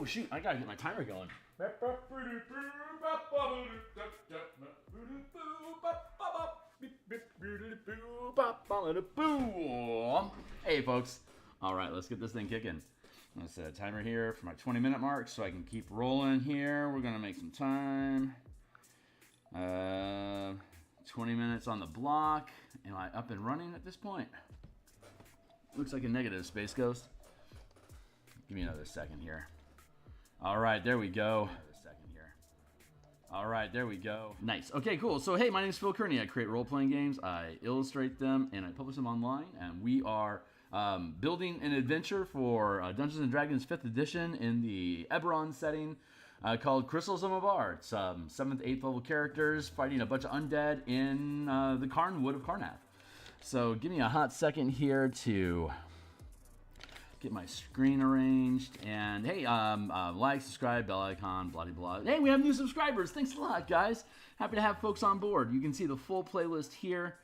shoot, I gotta get my timer going. Hey folks. Alright, let's get this thing kicking. I'm gonna set a timer here for my 20-minute mark so I can keep rolling here. We're gonna make some time. 20 minutes on the block. Am I up and running at this point? Looks like a negative, Space Ghost. Give me another second here. Alright, there we go. Alright, there we go. Nice. Okay, cool. So, hey, my name is Phil Kearney. I create role-playing games, I illustrate them, and I publish them online. And we are building an adventure for Dungeons & Dragons 5th edition in the Eberron setting called Crystals of Mabar. It's 7th, 8th level characters fighting a bunch of undead in the Karnwood of Karnath. So, give me a hot second here to get my screen arranged, and hey, like, subscribe, bell icon, blah, blah, blah. Hey, we have new subscribers. Thanks a lot, guys. Happy to have folks on board. You can see the full playlist here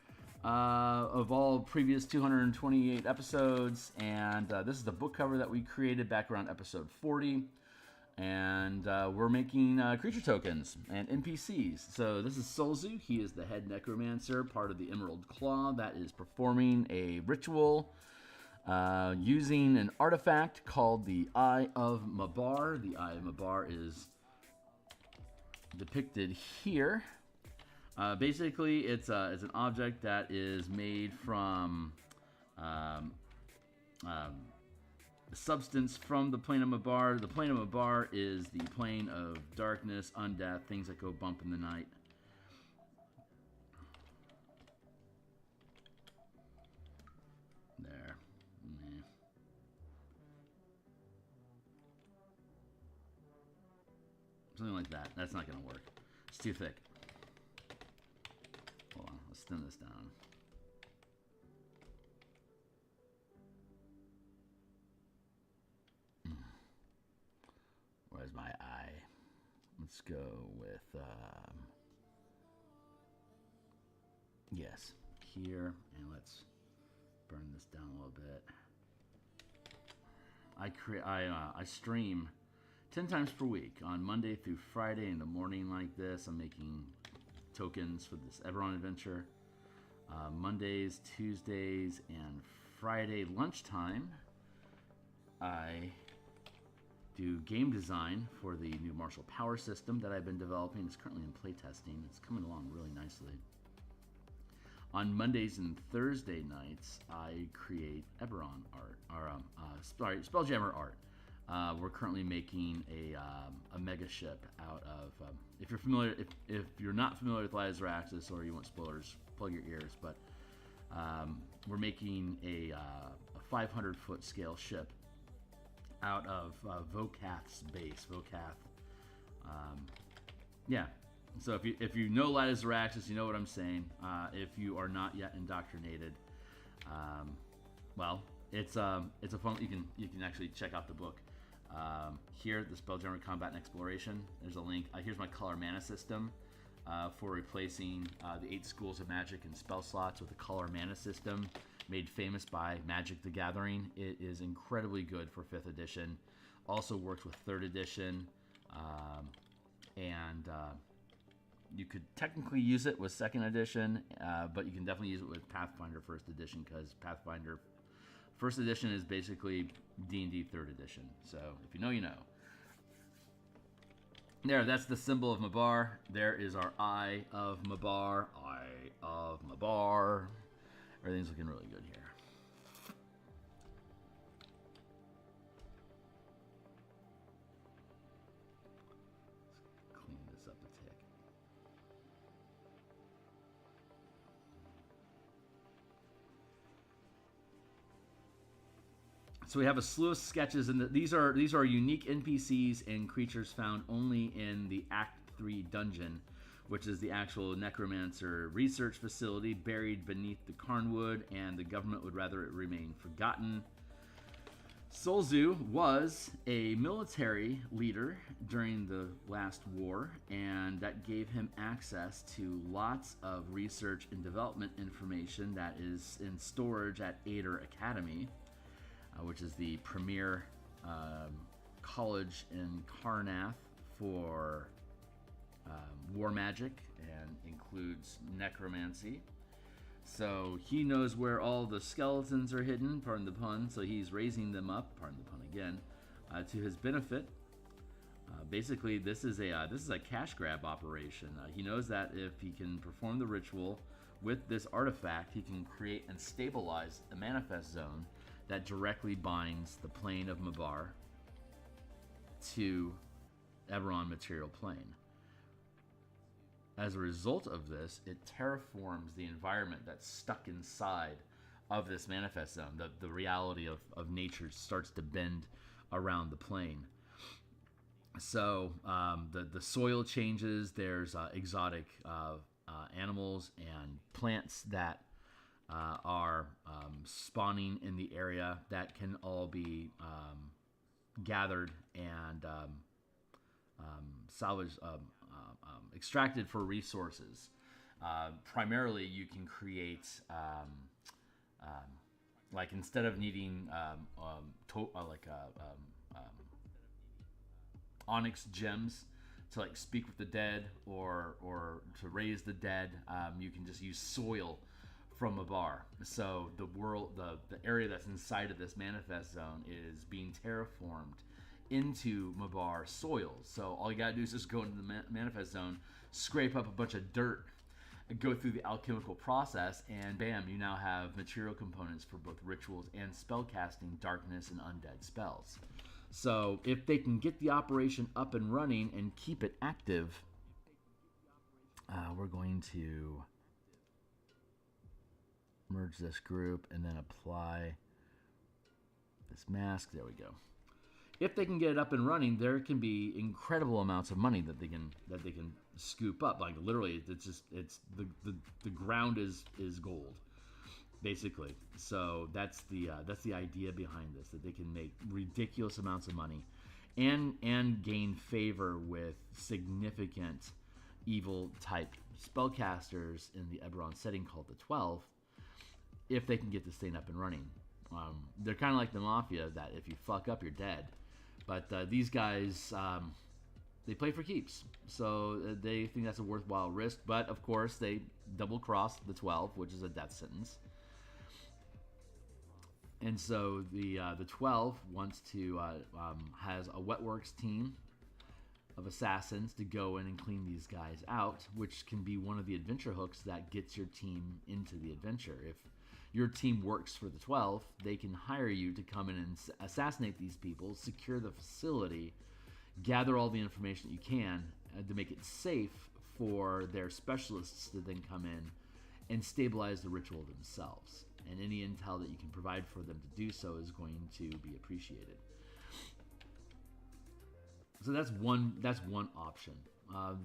of all previous 228 episodes, and this is the book cover that we created back around episode 40, and we're making creature tokens and NPCs. So this is Solzu. He is the head necromancer, part of the Emerald Claw, that is performing a ritual using an artifact called the Eye of Mabar. The Eye of Mabar is depicted here. Basically, it's an object that is made from substance from the plane of Mabar. The plane of Mabar is the plane of darkness, undeath, things that go bump in the night. There. Nah. Something like that. That's not going to work. It's too thick. Hold on. Let's thin this down. Where's my eye? Let's go with... yes. Here. And let's burn this down a little bit. I stream 10 times per week on Monday through Friday in the morning like this. I'm making tokens for this Eberron adventure. Mondays, Tuesdays, and Friday lunchtime, I do game design for the new martial power system that I've been developing. It's currently in playtesting. It's coming along really nicely. On Mondays and Thursday nights, I create Eberron art, or Spelljammer art. We're currently making a mega ship out of. If you're familiar, if you're not familiar with Lyzraxis, or you want spoilers, plug your ears. But we're making a 500-foot scale ship out of Vokath's base. Vokath, yeah. So if you know Lyzraxis, you know what I'm saying. If you are not yet indoctrinated, well, it's a fun. You can actually check out the book here, the Spelljammer Combat and Exploration. There's a link. Here's my color mana system for replacing the 8 schools of magic and spell slots with a color mana system made famous by Magic the Gathering. It is incredibly good for 5th edition. Also works with 3rd edition, and you could technically use it with 2nd edition, but you can definitely use it with Pathfinder 1st edition, because Pathfinder 1st edition is basically D&D 3rd edition. So if you know, you know. There, that's the symbol of Mabar. There is our Eye of Mabar. Eye of Mabar. Everything's looking really good here. Let's clean this up a tick. So we have a slew of sketches, and these are unique NPCs and creatures found only in the Act 3 dungeon, which is the actual necromancer research facility buried beneath the Karnwood, and the government would rather it remain forgotten. Solzu was a military leader during the last war, and that gave him access to lots of research and development information that is in storage at Ader Academy, which is the premier college in Karnath for war magic and includes necromancy. So he knows where all the skeletons are hidden, pardon the pun, so he's raising them up, pardon the pun again, to his benefit. Basically, this is a cash grab operation. He knows that if he can perform the ritual with this artifact, he can create and stabilize a manifest zone that directly binds the plane of Mabar to Eberron material plane. As a result of this, it terraforms the environment that's stuck inside of this manifest zone. The reality of nature starts to bend around the plane. So the soil changes. There's exotic animals and plants that are spawning in the area that can all be gathered and salvaged, extracted for resources. Primarily, you can create, like instead of needing onyx gems to like speak with the dead or to raise the dead, you can just use soil from a bar. So the area that's inside of this manifest zone is being terraformed into Mabar soils. So all you gotta do is just go into the manifest zone, scrape up a bunch of dirt, go through the alchemical process, and bam, you now have material components for both rituals and spellcasting darkness and undead spells. So if they can get the operation up and running and keep it active, we're going to merge this group and then apply this mask. There we go. If they can get it up and running, there can be incredible amounts of money that they can scoop up. Like literally, it's the ground is gold, basically. So that's the idea behind this, that they can make ridiculous amounts of money and gain favor with significant evil type spellcasters in the Eberron setting called the 12, if they can get this thing up and running. They're kind of like the Mafia, that if you fuck up, you're dead. But these guys, they play for keeps. So they think that's a worthwhile risk. But of course, they double-cross the 12, which is a death sentence. And so the 12 wants to has a Wetworks team of assassins to go in and clean these guys out, which can be one of the adventure hooks that gets your team into the adventure. If your team works for the 12, they can hire you to come in and assassinate these people, secure the facility, gather all the information that you can to make it safe for their specialists to then come in and stabilize the ritual themselves. And any intel that you can provide for them to do so is going to be appreciated. So that's one option.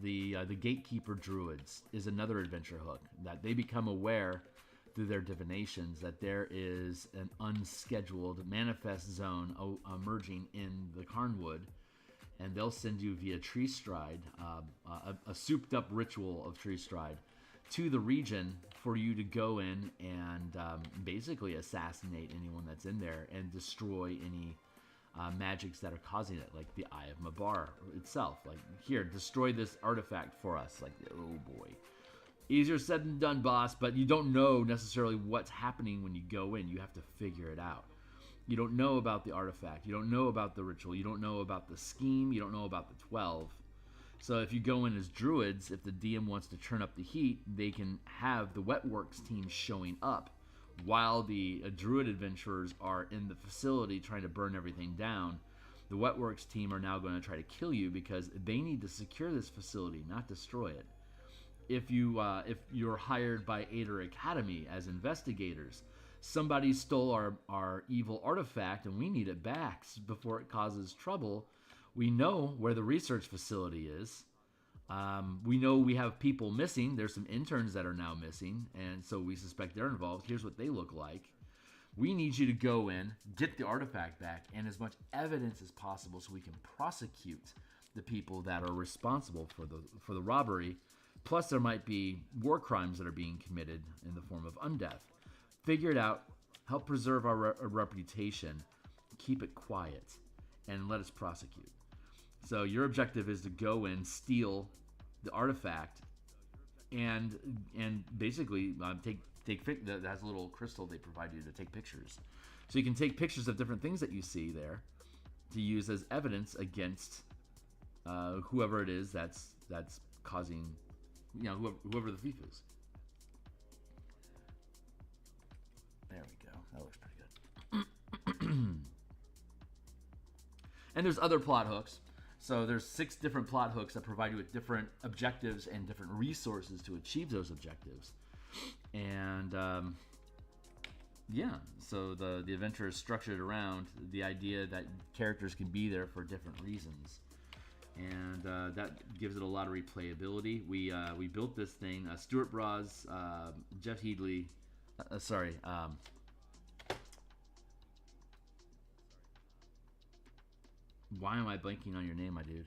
The Gatekeeper Druids is another adventure hook, that they become aware through their divinations that there is an unscheduled manifest zone emerging in the Carnwood, and they'll send you via Tree Stride, a souped up ritual of Tree Stride, to the region for you to go in and basically assassinate anyone that's in there and destroy any magics that are causing it, like the Eye of Mabar itself. Like, here, destroy this artifact for us. Like, oh boy. Easier said than done, boss, but you don't know necessarily what's happening when you go in. You have to figure it out. You don't know about the artifact. You don't know about the ritual. You don't know about the scheme. You don't know about the 12. So if you go in as druids, if the DM wants to turn up the heat, they can have the Wetworks team showing up while the druid adventurers are in the facility trying to burn everything down. The Wetworks team are now going to try to kill you because they need to secure this facility, not destroy it. If you're hired by Ader Academy as investigators, somebody stole our evil artifact and we need it back before it causes trouble. We know where the research facility is. We know we have people missing. There's some interns that are now missing, and so we suspect they're involved. Here's what they look like. We need you to go in, get the artifact back, and as much evidence as possible so we can prosecute the people that are responsible for the robbery. Plus, there might be war crimes that are being committed in the form of undeath. Figure it out. Help preserve our reputation. Keep it quiet. and let us prosecute. So your objective is to go in, steal the artifact, and basically take that has a little crystal they provide you to take pictures. So you can take pictures of different things that you see there to use as evidence against whoever it is that's causing, whoever the thief is. There we go. That looks pretty good. And there's other plot hooks. So there's 6 different plot hooks that provide you with different objectives and different resources to achieve those objectives. And so the adventure is structured around the idea that characters can be there for different reasons. And that gives it a lot of replayability. We built this thing. Stuart Braz, Jeff Headley, why am I blanking on your name, my dude?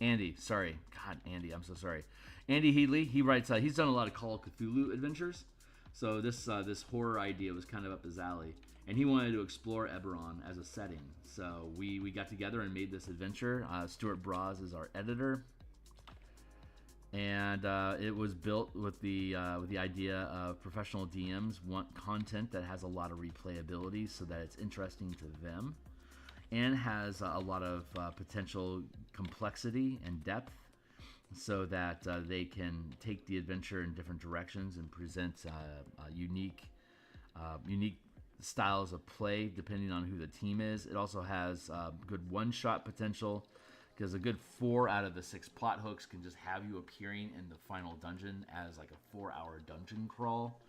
Andy, sorry. God, Andy, I'm so sorry. Andy Headley, he writes, he's done a lot of Call of Cthulhu adventures. So this horror idea was kind of up his alley. And he wanted to explore Eberron as a setting. So we got together and made this adventure. Stuart Braz is our editor. And it was built with the idea of professional DMs want content that has a lot of replayability so that it's interesting to them and has a lot of potential complexity and depth so that they can take the adventure in different directions and present unique styles of play depending on who the team is. It also has good one-shot potential, because a good 4 out of the 6 plot hooks can just have you appearing in the final dungeon as like a 4-hour dungeon crawl.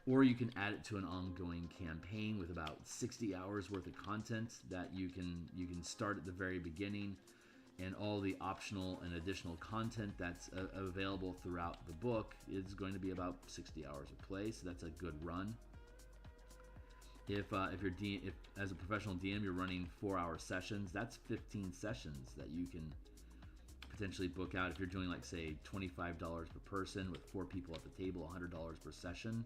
Or you can add it to an ongoing campaign with about 60 hours worth of content that you can start at the very beginning, and all the optional and additional content that's available throughout the book is going to be about 60 hours of play, so that's a good run. If as a professional DM you're running 4-hour sessions, that's 15 sessions that you can potentially book out. If you're doing like say $25 per person with 4 people at the table, $100 per session,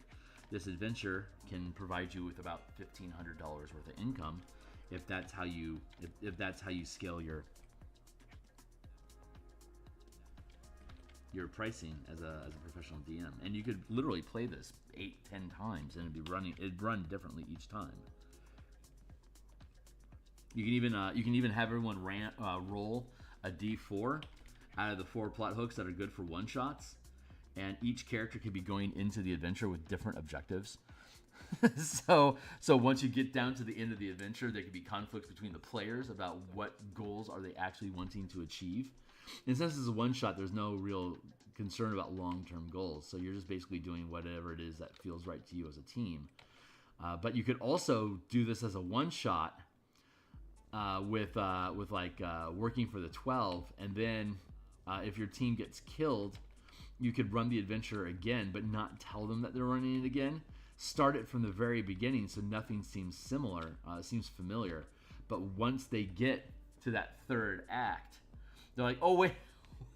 this adventure can provide you with about $1,500 worth of income if that's how you scale your pricing as a professional DM. And you could literally play this 8-10 times and it'd run differently each time. You can even have everyone roll a d4 out of the 4 plot hooks that are good for one shots, and each character could be going into the adventure with different objectives. so once you get down to the end of the adventure, there could be conflicts between the players about what goals are they actually wanting to achieve. And since it's a one-shot, there's no real concern about long-term goals. So you're just basically doing whatever it is that feels right to you as a team. But you could also do this as a one-shot with working for the 12. And then if your team gets killed, you could run the adventure again, but not tell them that they're running it again. Start it from the very beginning so nothing seems familiar. But once they get to that 3rd act, they're like, oh, wait,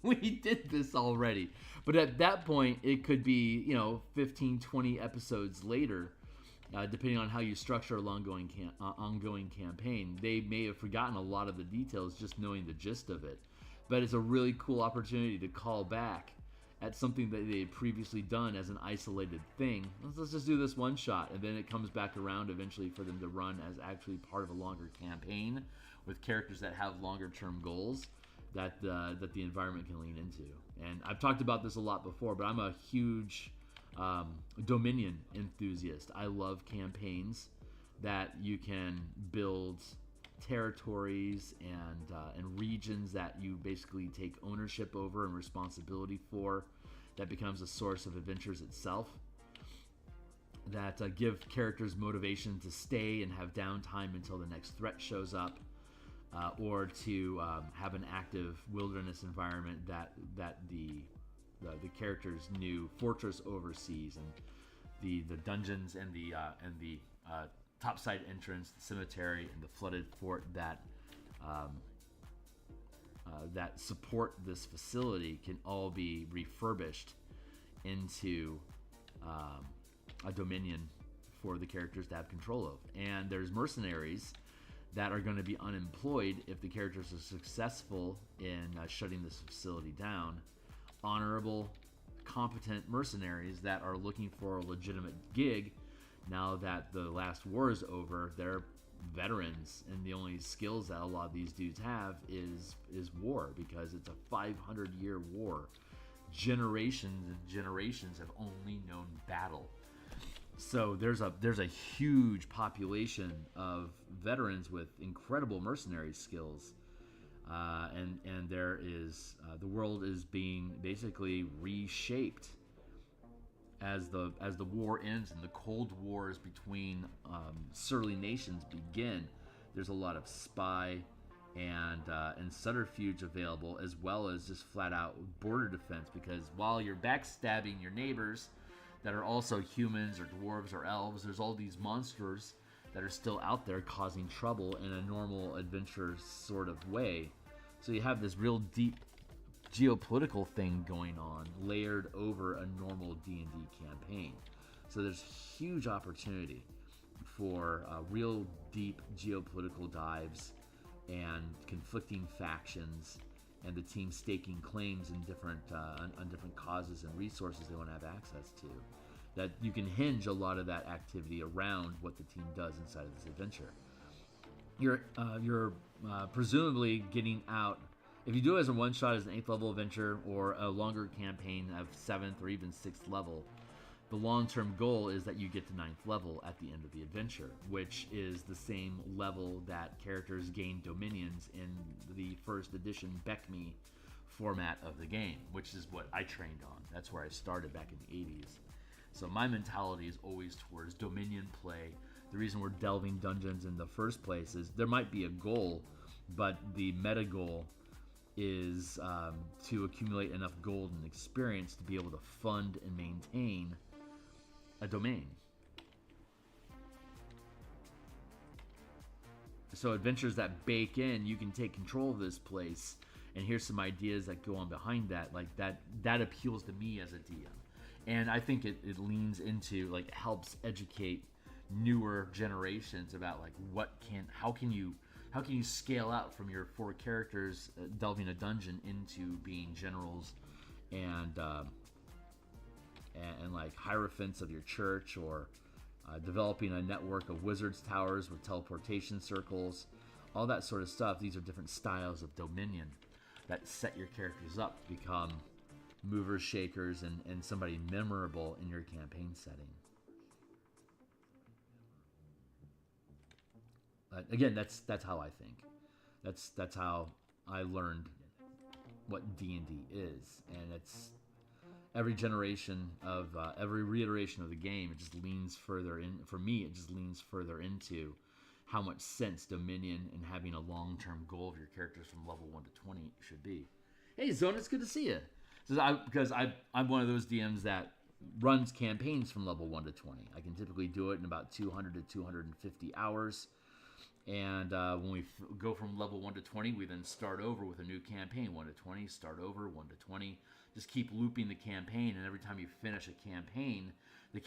we did this already. But at that point, it could be, 15, 20 episodes later, depending on how you structure an ongoing campaign. They may have forgotten a lot of the details just knowing the gist of it. But it's a really cool opportunity to call back at something that they had previously done as an isolated thing. Let's just do this one shot, and then it comes back around eventually for them to run as actually part of a longer campaign with characters that have longer term goals that the environment can lean into. And I've talked about this a lot before, but I'm a huge Dominion enthusiast. I love campaigns that you can build territories and regions that you basically take ownership over and responsibility for, that becomes a source of adventures itself, that give characters motivation to stay and have downtime until the next threat shows up, or to have an active wilderness environment that the character's new fortress oversees, and the dungeons and the topside entrance, the cemetery, and the flooded fort that support this facility can all be refurbished into a dominion for the characters to have control of. And there's mercenaries that are going to be unemployed if the characters are successful in shutting this facility down. Honorable, competent mercenaries that are looking for a legitimate gig now that the last war is over. They're veterans, and the only skills that a lot of these dudes have is war, because it's a 500-year war. Generations and generations have only known battle. So there's a huge population of veterans with incredible mercenary skills, and there is the world is being basically reshaped as the war ends and the cold wars between surly nations begin. There's a lot of spy and subterfuge available, as well as just flat out border defense, because while you're backstabbing your neighbors that are also humans or dwarves or elves, there's all these monsters that are still out there causing trouble in a normal adventure sort of way. So you have this real deep geopolitical thing going on layered over a normal D&D campaign. So there's huge opportunity for real deep geopolitical dives and conflicting factions, and the team staking claims in different on different causes and resources they want to have access to. That you can hinge a lot of that activity around what the team does inside of this adventure. You're presumably getting out, if you do it as a one shot as an 8th level adventure or a longer campaign of 7th or even 6th level. The long-term goal is that you get to 9th level at the end of the adventure, which is the same level that characters gain dominions in the first edition BECME format of the game, which is what I trained on. That's where I started back in the 80s. So my mentality is always towards dominion play. The reason we're delving dungeons in the first place is there might be a goal, but the meta goal is to accumulate enough gold and experience to be able to fund and maintain a domain. So adventures that bake in, you can take control of this place, and here's some ideas that go on behind that. Like that appeals to me as a DM. And I think it leans into, like, helps educate newer generations about, like, how can you scale out from your 4 characters delving a dungeon into being generals and like hierophants of your church, or developing a network of wizards towers with teleportation circles, all that sort of stuff. These are different styles of dominion that set your characters up to become movers, shakers, and somebody memorable in your campaign setting. Again, that's how I think. That's how I learned what D&D is, and it's every generation of every reiteration of the game. It just leans further in. For me, it just leans further into how much sense dominion and having a long-term goal of your characters from level 1 to 20 should be. Hey, Zone, it's good to see you. Because I'm one of those DMs that runs campaigns from level 1 to 20. I can typically do it in about 200 to 250 hours. And when we go from level 1 to 20, we then start over with a new campaign. 1 to 20, start over, 1 to 20. Just keep looping the campaign, and every time you finish a campaign, the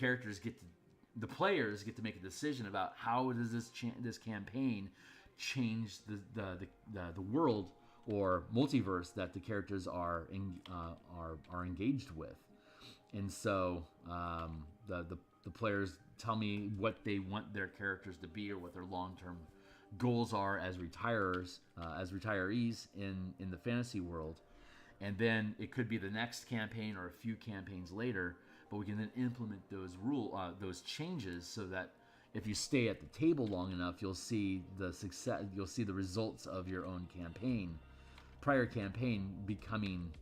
players get to make a decision about how does this campaign change the world or multiverse that the characters are engaged with. And so the players tell me what they want their characters to be, or what their long-term goals are as retirees in the fantasy world. And then it could be the next campaign or a few campaigns later, but we can then implement those changes, so that if you stay at the table long enough, you'll see the success, you'll see the results of your own prior campaign becoming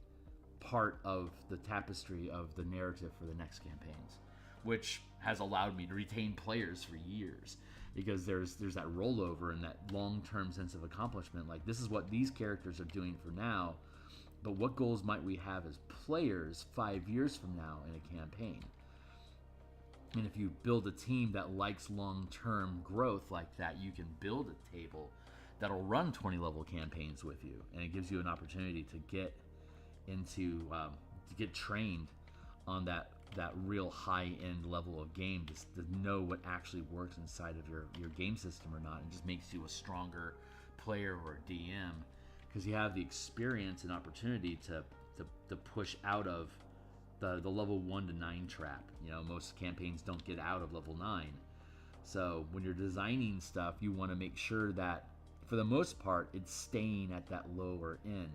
part of the tapestry of the narrative for the next campaigns, which has allowed me to retain players for years, because there's that rollover and that long-term sense of accomplishment. Like, this is what these characters are doing for now, but what goals might we have as players 5 years from now in a campaign? And if you build a team that likes long-term growth like that, you can build a table that'll run 20-level campaigns with you, and it gives you an opportunity to get into to get trained on that that real high-end level of game to know what actually works inside of your game system or not, and just makes you a stronger player or DM, because you have the experience and opportunity to push out of the level 1 to 9 trap. You know, most campaigns don't get out of level 9. So when you're designing stuff, you want to make sure that, for the most part, it's staying at that lower end.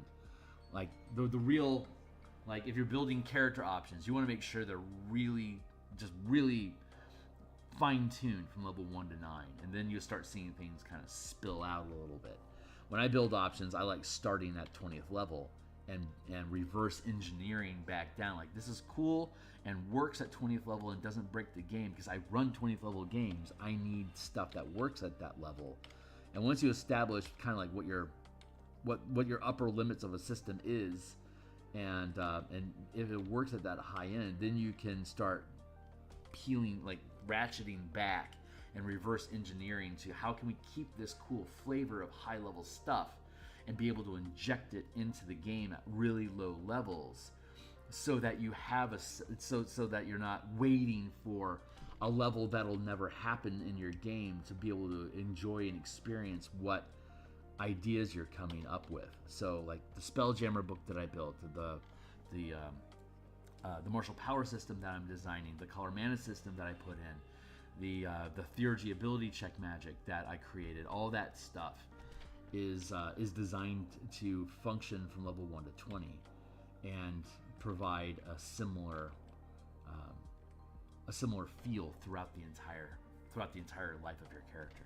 Like the real, like if you're building character options, you want to make sure they're really fine-tuned from level 1 to 9, and then you start seeing things kind of spill out a little bit. When I build options, I like starting at 20th level and reverse engineering back down. Like, this is cool and works at 20th level and doesn't break the game, because I run 20th level games. I need stuff that works at that level. And once you establish kind of like what your upper limits of a system is, and if it works at that high end, then you can start peeling, like ratcheting back and reverse engineering to how can we keep this cool flavor of high level stuff and be able to inject it into the game at really low levels, so that you have so that you're not waiting for a level that'll never happen in your game to be able to enjoy and experience what ideas you're coming up with. So like the Spelljammer book that I built, the martial power system that I'm designing, the color mana system that I put in, the Theurgy ability check magic that I created, all that stuff is designed to function from level 1 to 20 and provide a similar feel throughout the entire life of your character.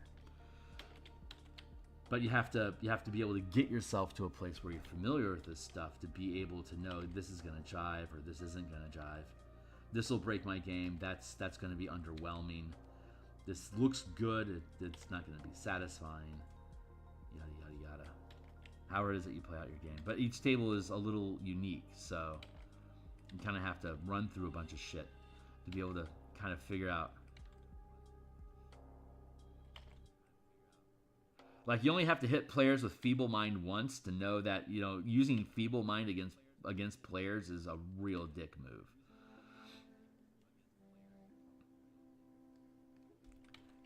But you have to be able to get yourself to a place where you're familiar with this stuff to be able to know this is going to jive or this isn't going to jive. This will break my game. That's going to be underwhelming. This looks good. It's not going to be satisfying. Yada yada yada. However it is that you play out your game. But each table is a little unique, so you kind of have to run through a bunch of shit to be able to kind of figure out. Like, you only have to hit players with Feeble Mind once to know that, you know, using Feeble Mind against players is a real dick move.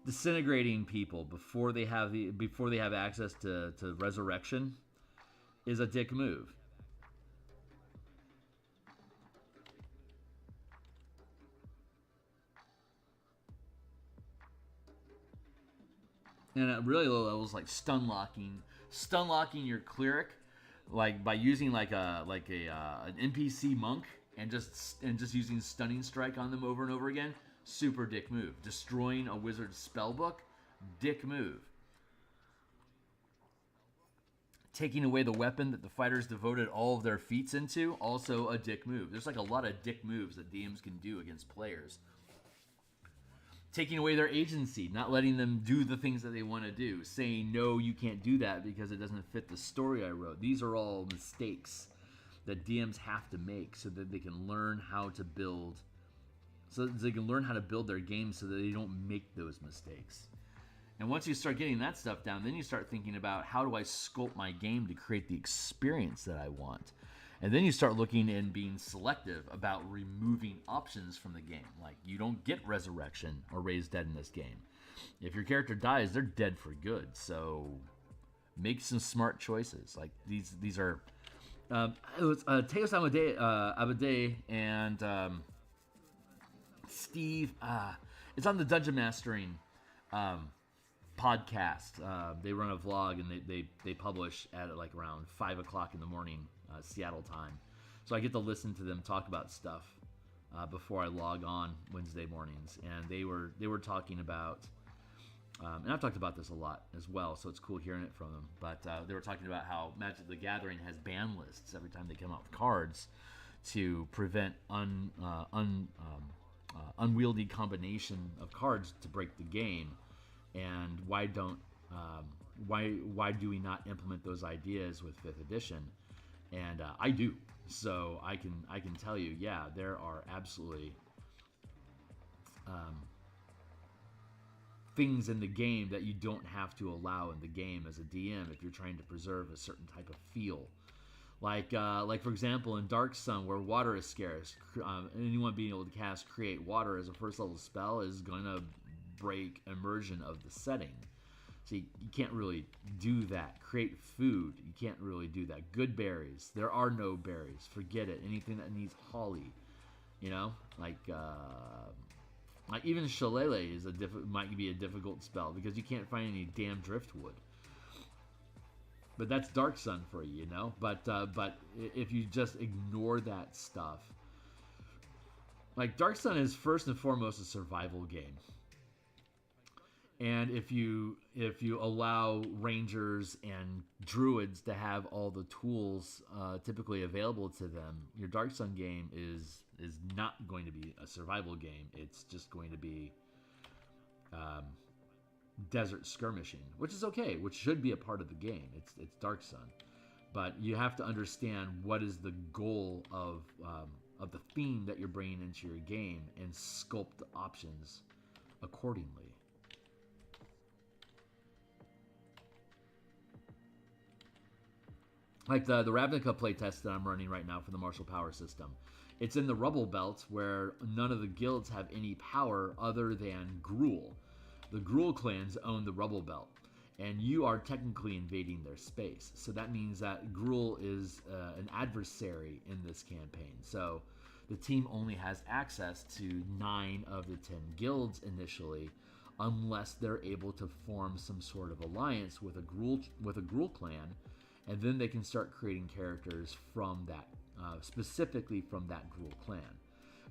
Disintegrating people before they have access to resurrection is a dick move. And at really low levels, like stun locking your cleric, like by using an NPC monk and just using stunning strike on them over and over again, super dick move. Destroying a wizard's spellbook, dick move. Taking away the weapon that the fighters devoted all of their feats into, also a dick move. There's like a lot of dick moves that DMs can do against players. Taking away their agency, not letting them do the things that they want to do, saying, no, you can't do that because it doesn't fit the story I wrote. These are all mistakes that DMs have to make so that they can learn how to build, their games so that they don't make those mistakes. And once you start getting that stuff down, then you start thinking about, how do I sculpt my game to create the experience that I want? And then you start looking and being selective about removing options from the game. Like, you don't get resurrection or raise dead in this game. If your character dies, they're dead for good. So make some smart choices. Like, these are it was Teos Abade and Steve. It's on the Dungeon Mastering podcast. They run a vlog and they publish at like around 5 o'clock in the morning, Seattle time. So I get to listen to them talk about stuff before I log on Wednesday mornings. And they were talking about, and I've talked about this a lot as well, so it's cool hearing it from them. But they were talking about how Magic the Gathering has ban lists every time they come out with cards to prevent unwieldy combination of cards to break the game. And why do we not implement those ideas with 5th edition? And I do. So I can tell you, yeah, there are absolutely things in the game that you don't have to allow in the game as a DM if you're trying to preserve a certain type of feel. Like for example, in Dark Sun, where water is scarce, anyone being able to cast Create Water as a first level spell is going to break immersion of the setting. So you can't really do that. Create Food, you can't really do that. Good berries, there are no berries. Forget it. Anything that needs holly, you know, like even Shillelagh is might be a difficult spell because you can't find any damn driftwood. But that's Dark Sun for you, you know. But if you just ignore that stuff, like Dark Sun is first and foremost a survival game. And if you allow rangers and druids to have all the tools typically available to them, your Dark Sun game is not going to be a survival game. It's just going to be desert skirmishing, which is okay, which should be a part of the game. It's Dark Sun, but you have to understand what is the goal of the theme that you're bringing into your game and sculpt the options accordingly. Like the Ravnica playtest that I'm running right now for the martial power system. It's in the Rubble Belt where none of the guilds have any power other than Gruul. The Gruul clans own the Rubble Belt, and you are technically invading their space. So that means that Gruul is an adversary in this campaign. So the team only has access to 9 of the 10 guilds initially, unless they're able to form some sort of alliance with a Gruul clan, and then they can start creating characters from that, specifically from that Gruul clan.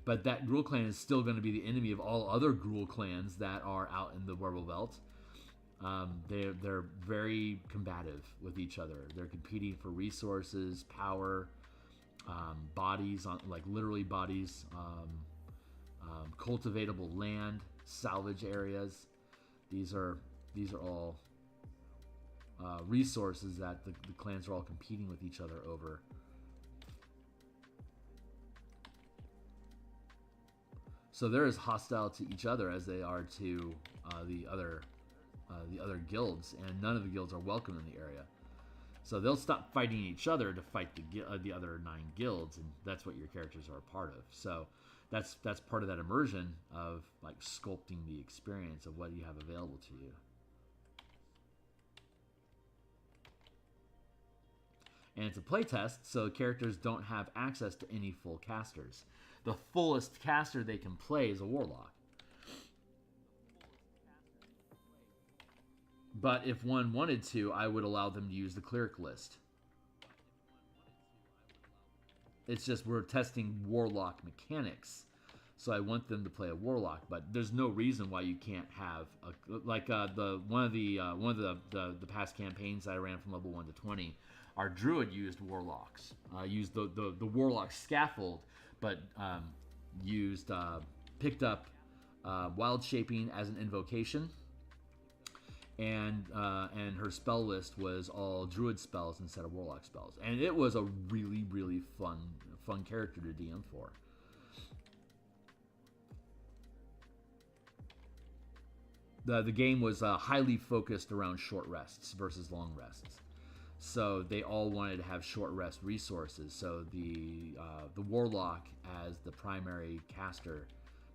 But that Gruul clan is still going to be the enemy of all other Gruul clans that are out in the Rubble Belt. They're very combative with each other. They're competing for resources, power, bodies, like literally bodies, cultivatable land, salvage areas. These are all resources that the clans are all competing with each other over. So they're as hostile to each other as they are to the other guilds, and none of the guilds are welcome in the area. So they'll stop fighting each other to fight the other 9 guilds, and that's what your characters are a part of. So that's part of that immersion of like sculpting the experience of what you have available to you. And it's a playtest, so characters don't have access to any full casters. The fullest caster they can play is a Warlock. But if one wanted to, I would allow them to use the cleric list. It's just we're testing Warlock mechanics, so I want them to play a Warlock. But there's no reason why you can't have one of the past campaigns that I ran from level 1 to 20. Our druid used Warlocks, used the Warlock scaffold, but picked up Wild Shaping as an invocation, and her spell list was all druid spells instead of Warlock spells, and it was a really, really fun character to DM for. The game was highly focused around short rests versus long rests. So they all wanted to have short rest resources. So the Warlock as the primary caster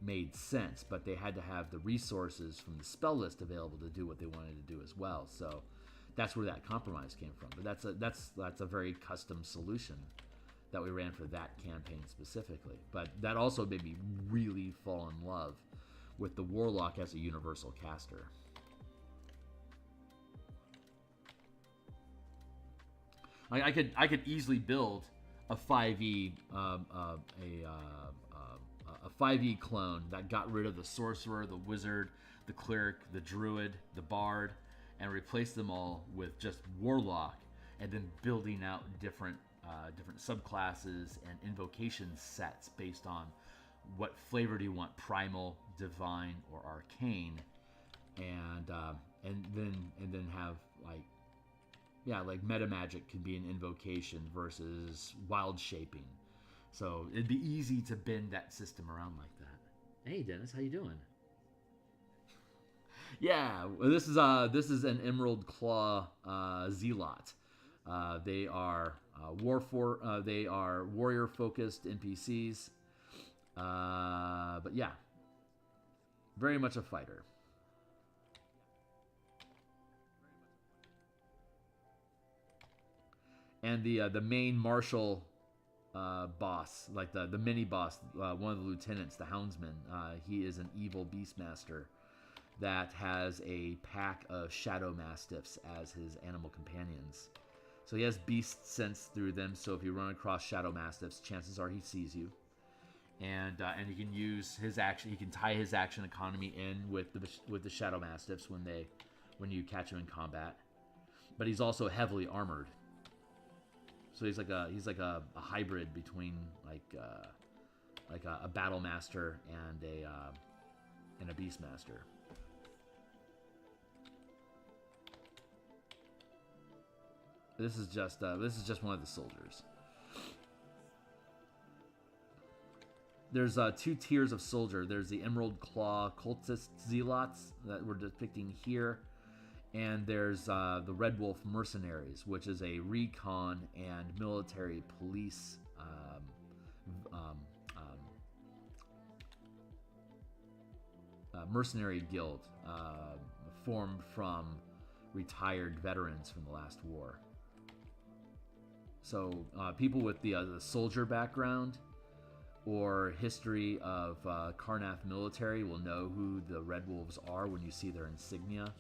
made sense, but they had to have the resources from the spell list available to do what they wanted to do as well. So that's where that compromise came from. But that's a very custom solution that we ran for that campaign specifically. But that also made me really fall in love with the Warlock as a universal caster. I could easily build a 5e a 5e clone that got rid of the sorcerer, the wizard, the cleric, the druid, the bard, and replace them all with just Warlock, and then building out different subclasses and invocation sets based on what flavor do you want, primal, divine, or arcane, and then have like meta magic can be an invocation versus wild shaping. So it'd be easy to bend that system around like that. Hey Dennis, how you doing? Yeah, this is an Emerald Claw Zealot. They are They are warrior-focused NPCs. But yeah, very much a fighter. And the main martial boss, like the mini boss, one of the lieutenants, the Houndsman, he is an evil beastmaster that has a pack of shadow mastiffs as his animal companions. So he has beast sense through them. So if you run across shadow mastiffs, chances are he sees you. And he can use his action. He can tie his action economy in with the shadow mastiffs when you catch him in combat. But he's also heavily armored. So he's like a hybrid between like a battle master and a beast master. This is just one of the soldiers. There's 2 tiers of soldier. There's the Emerald Claw Cultist Zealots that we're depicting here. And there's the Red Wolf Mercenaries, which is a recon and military police mercenary guild formed from retired veterans from the last war. So people with the soldier background or history of Karnath military will know who the Red Wolves are when you see their insignia.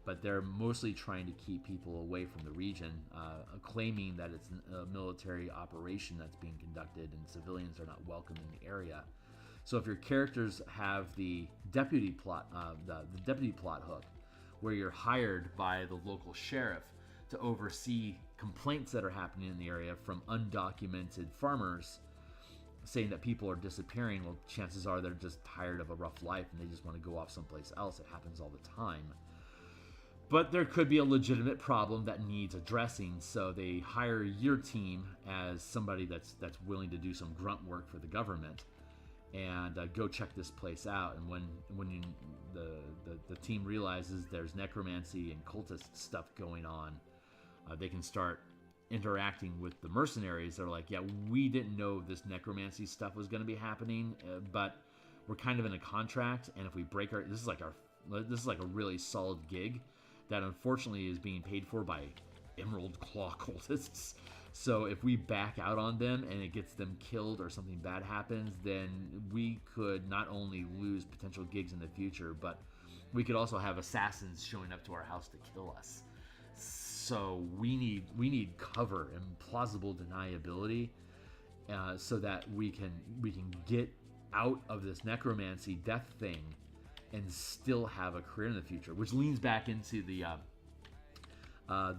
But they're mostly trying to keep people away from the region, claiming that it's a military operation that's being conducted and civilians are not welcome in the area. So if your characters have the deputy plot, the deputy plot hook, where you're hired by the local sheriff to oversee complaints that are happening in the area from undocumented farmers saying that people are disappearing, well, chances are they're just tired of a rough life and they just want to go off someplace else. It happens all the time. But there could be a legitimate problem that needs addressing, so they hire your team as somebody that's willing to do some grunt work for the government and go check this place out. And when the team realizes there's necromancy and cultist stuff going on, they can start interacting with the mercenaries. They're like, yeah, we didn't know this necromancy stuff was going to be happening, but we're kind of in a contract, and if we break this is like a really solid gig that unfortunately is being paid for by Emerald Claw cultists. So if we back out on them and it gets them killed or something bad happens, then we could not only lose potential gigs in the future, but we could also have assassins showing up to our house to kill us. So we need cover and plausible deniability, so that we can get out of this necromancy death thing and still have a career in the future, which leans back into the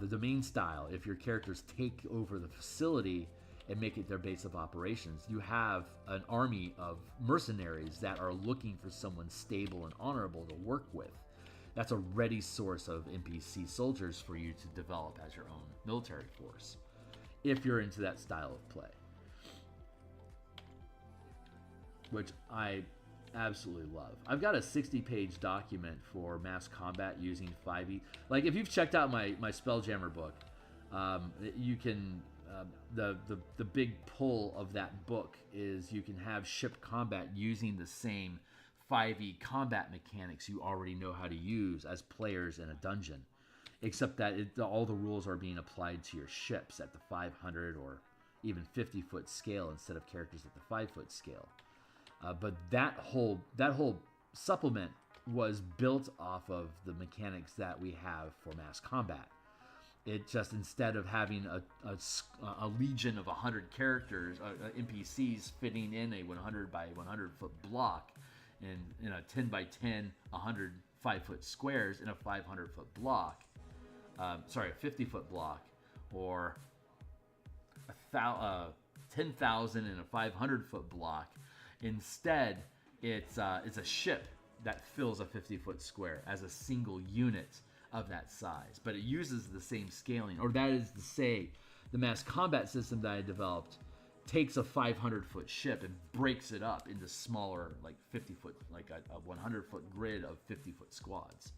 domain style. If your characters take over the facility and make it their base of operations, you have an army of mercenaries that are looking for someone stable and honorable to work with. That's a ready source of NPC soldiers for you to develop as your own military force, if you're into that style of play, which I absolutely love. I've got a 60-page document for mass combat using 5e. Like, if you've checked out my Spelljammer book, you can the big pull of that book is you can have ship combat using the same 5e combat mechanics you already know how to use as players in a dungeon, except that all the rules are being applied to your ships at the 500 or even 50-foot scale instead of characters at the 5-foot scale. But that whole supplement was built off of the mechanics that we have for mass combat. It just, instead of having a legion of 100 characters, NPCs fitting in a 100 by 100 foot block, in a 10 by 10, 100 5-foot squares in a 500 foot block, a 50 foot block, or 10,000 in a 500 foot block. Instead, it's a ship that fills a 50-foot square as a single unit of that size, but it uses the same scaling. Or that is to say, the mass combat system that I developed takes a 500-foot ship and breaks it up into smaller, like 50-foot, like a 100-foot grid of 50-foot squads.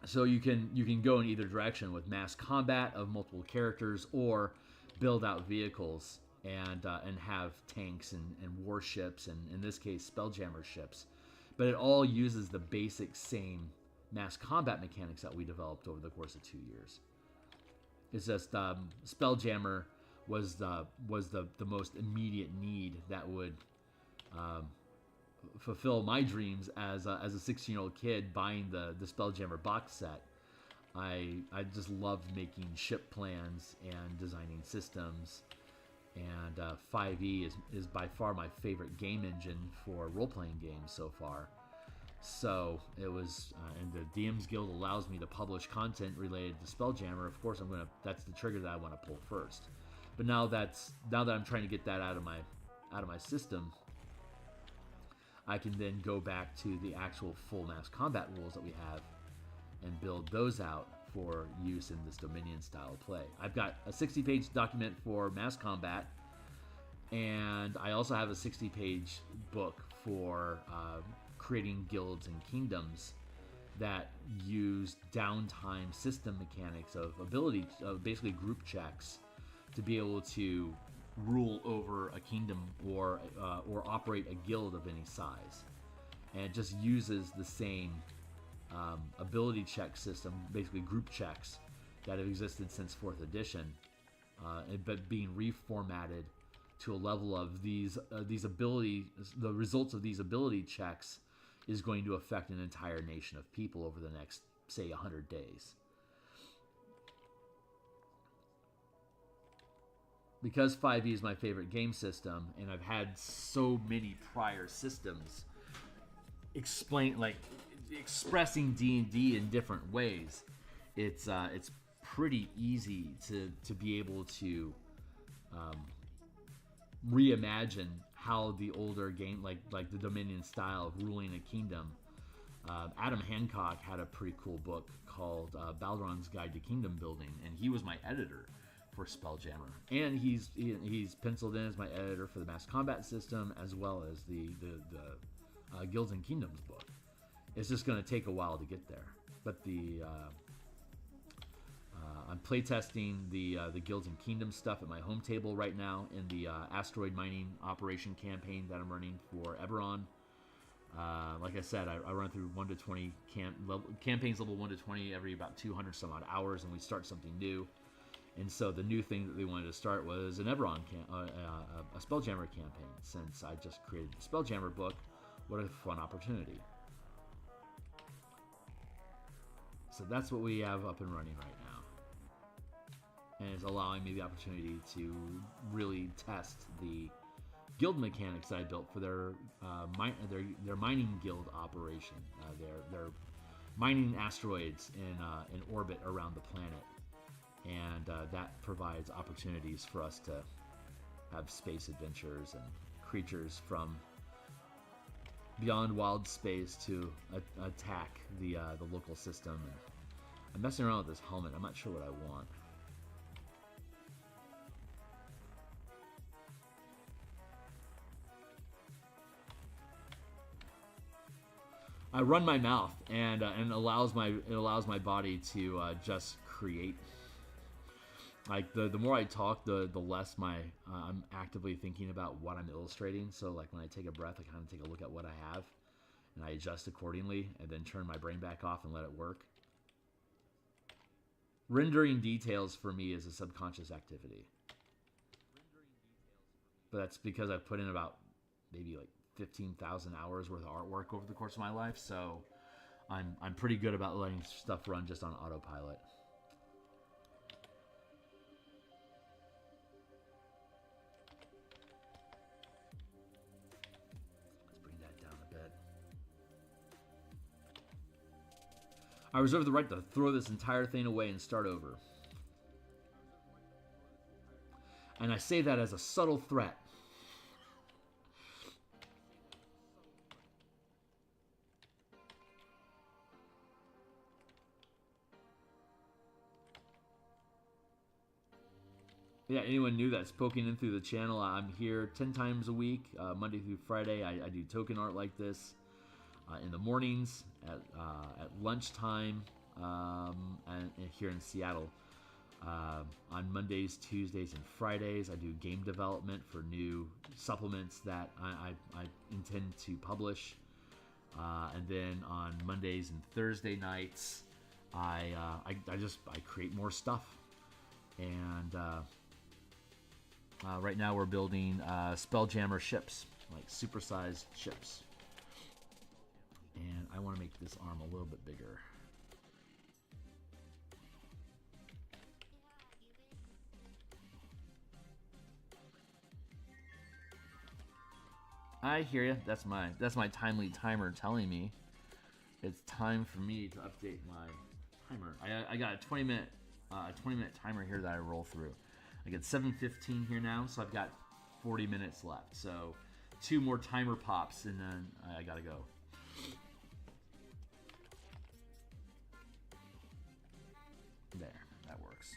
So you can go in either direction with mass combat of multiple characters, or build out vehicles and have tanks and warships, and in this case Spelljammer ships. But it all uses the basic same mass combat mechanics that we developed over the course of 2 years. It's just Spelljammer was the most immediate need that would fulfill my dreams as a 16-year-old kid buying the Spelljammer box set. I just loved making ship plans and designing systems, and 5e is by far my favorite game engine for role-playing games so far. So it was, and the DMsGuild allows me to publish content related to Spelljammer. Of course, that's the trigger that I want to pull first. But now that I'm trying to get that out of my system, I can then go back to the actual full mass combat rules that we have and build those out for use in this Dominion style play. I've got a 60-page document for mass combat, and I also have a 60-page book for creating guilds and kingdoms that use downtime system mechanics of ability, basically group checks, to be able to rule over a kingdom or operate a guild of any size. And it just uses the same ability check system, basically group checks, that have existed since 4th edition, but being reformatted to a level of these ability. The results of these ability checks is going to affect an entire nation of people over the next, say, 100 days. Because 5e is my favorite game system, and I've had so many prior systems expressing D&D in different ways, it's pretty easy to be able to reimagine how the older game, like the Dominion style of ruling a kingdom. Adam Hancock had a pretty cool book called Balduran's Guide to Kingdom Building, and he was my editor for Spelljammer, and he's penciled in as my editor for the mass combat system, as well as the Guilds and Kingdoms book. It's just going to take a while to get there, but I'm playtesting the Guilds and Kingdoms stuff at my home table right now in the asteroid mining operation campaign that I'm running for Eberron. Like I said, I run through 1 to 20 campaigns level 1 to 20 every about 200 some odd hours, and we start something new. And so the new thing that they wanted to start was an Eberron a Spelljammer campaign. Since I just created the Spelljammer book, what a fun opportunity. So that's what we have up and running right now. And it's allowing me the opportunity to really test the guild mechanics that I built for their mining guild operation. They're mining asteroids in orbit around the planet. And that provides opportunities for us to have space adventures and creatures from beyond wild space to attack the local system. And I'm messing around with this helmet. I'm not sure what I want. I run my mouth, and it allows my body to just create. Like the more I talk, the less I'm actively thinking about what I'm illustrating. So like when I take a breath, I kind of take a look at what I have, and I adjust accordingly, and then turn my brain back off and let it work. Rendering details for me is a subconscious activity, but that's because I've put in about maybe like 15,000 hours worth of artwork over the course of my life. So I'm pretty good about letting stuff run just on autopilot. I reserve the right to throw this entire thing away and start over. And I say that as a subtle threat. Yeah, anyone new that's poking in through the channel, I'm here 10 times a week, Monday through Friday. I do token art like this. In the mornings, at lunchtime, and here in Seattle. On Mondays, Tuesdays, and Fridays, I do game development for new supplements that I intend to publish. And then on Mondays and Thursday nights, I create more stuff. And right now we're building Spelljammer ships, like supersized ships. And I want to make this arm a little bit bigger. I hear you. That's my timely timer telling me it's time for me to update my timer. I got a 20-minute timer here that I roll through. I get 7:15 here now, so I've got 40 minutes left. So 2 more timer pops, and then I gotta go. There, that works.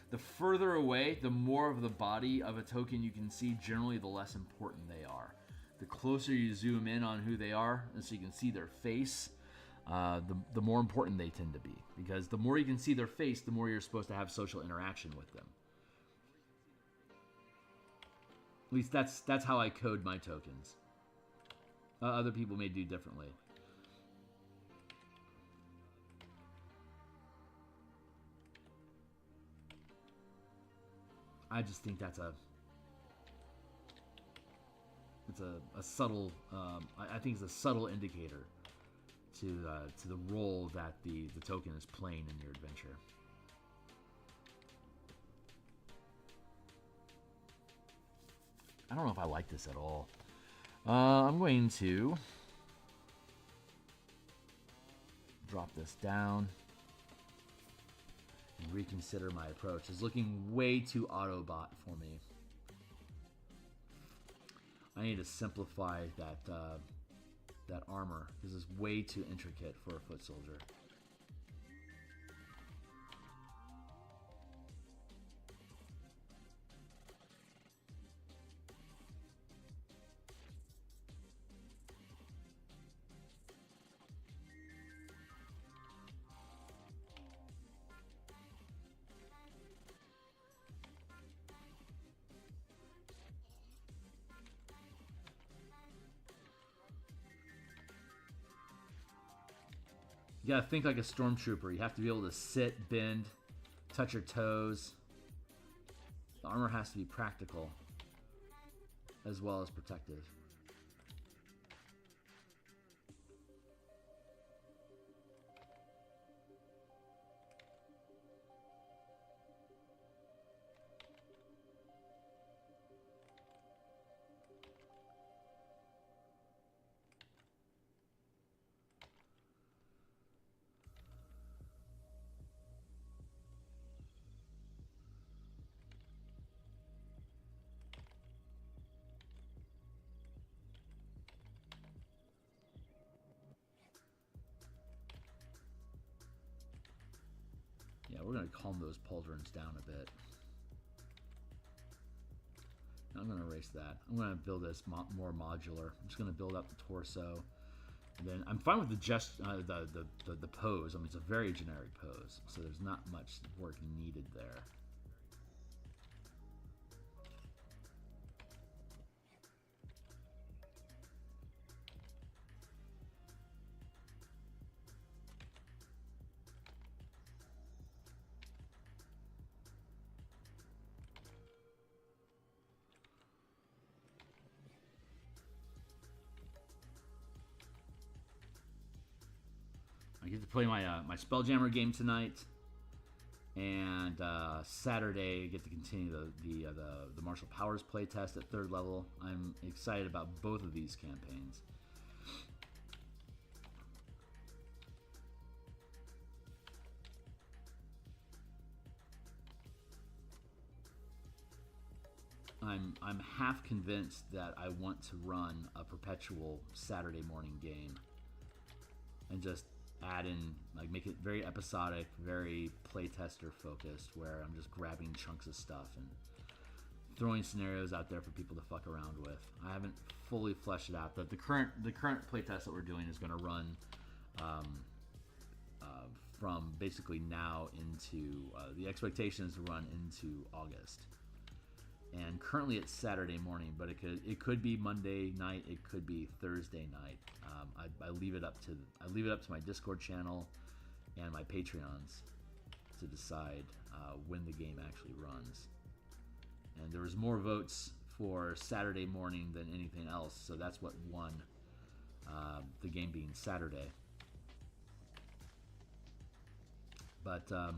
The further away, the more of the body of a token you can see, generally the less important they are. The closer you zoom in on who they are, and so you can see their face, the more important they tend to be. Because the more you can see their face, the more you're supposed to have social interaction with them. At least that's how I code my tokens. Other people may do differently. I just think that's a subtle. I think it's a subtle indicator to the role that the token is playing in your adventure. I don't know if I like this at all. I'm going to drop this down and reconsider my approach. It's looking way too Autobot for me. I need to simplify that armor because it's way too intricate for a foot soldier. You gotta think like a stormtrooper. You have to be able to sit, bend, touch your toes. The armor has to be practical as well as protective. Yeah, we're going to calm those pauldrons down a bit. I'm going to erase that. I'm going to build this more modular. I'm just going to build up the torso. And then I'm fine with the pose. I mean, it's a very generic pose, so there's not much work needed there. I get to play my Spelljammer game tonight, and Saturday I get to continue the Martial Powers playtest at 3rd level. I'm excited about both of these campaigns. I'm half convinced that I want to run a perpetual Saturday morning game and just add in, like, make it very episodic, very playtester focused, where I'm just grabbing chunks of stuff and throwing scenarios out there for people to fuck around with. I haven't fully fleshed it out. The current playtest that we're doing is going to run from basically now into the expectation is to run into August. And currently it's Saturday morning, but it could be Monday night, it could be Thursday night. I leave it up to my Discord channel and my Patreons to decide when the game actually runs. And there was more votes for Saturday morning than anything else, so that's what won the game being Saturday. But the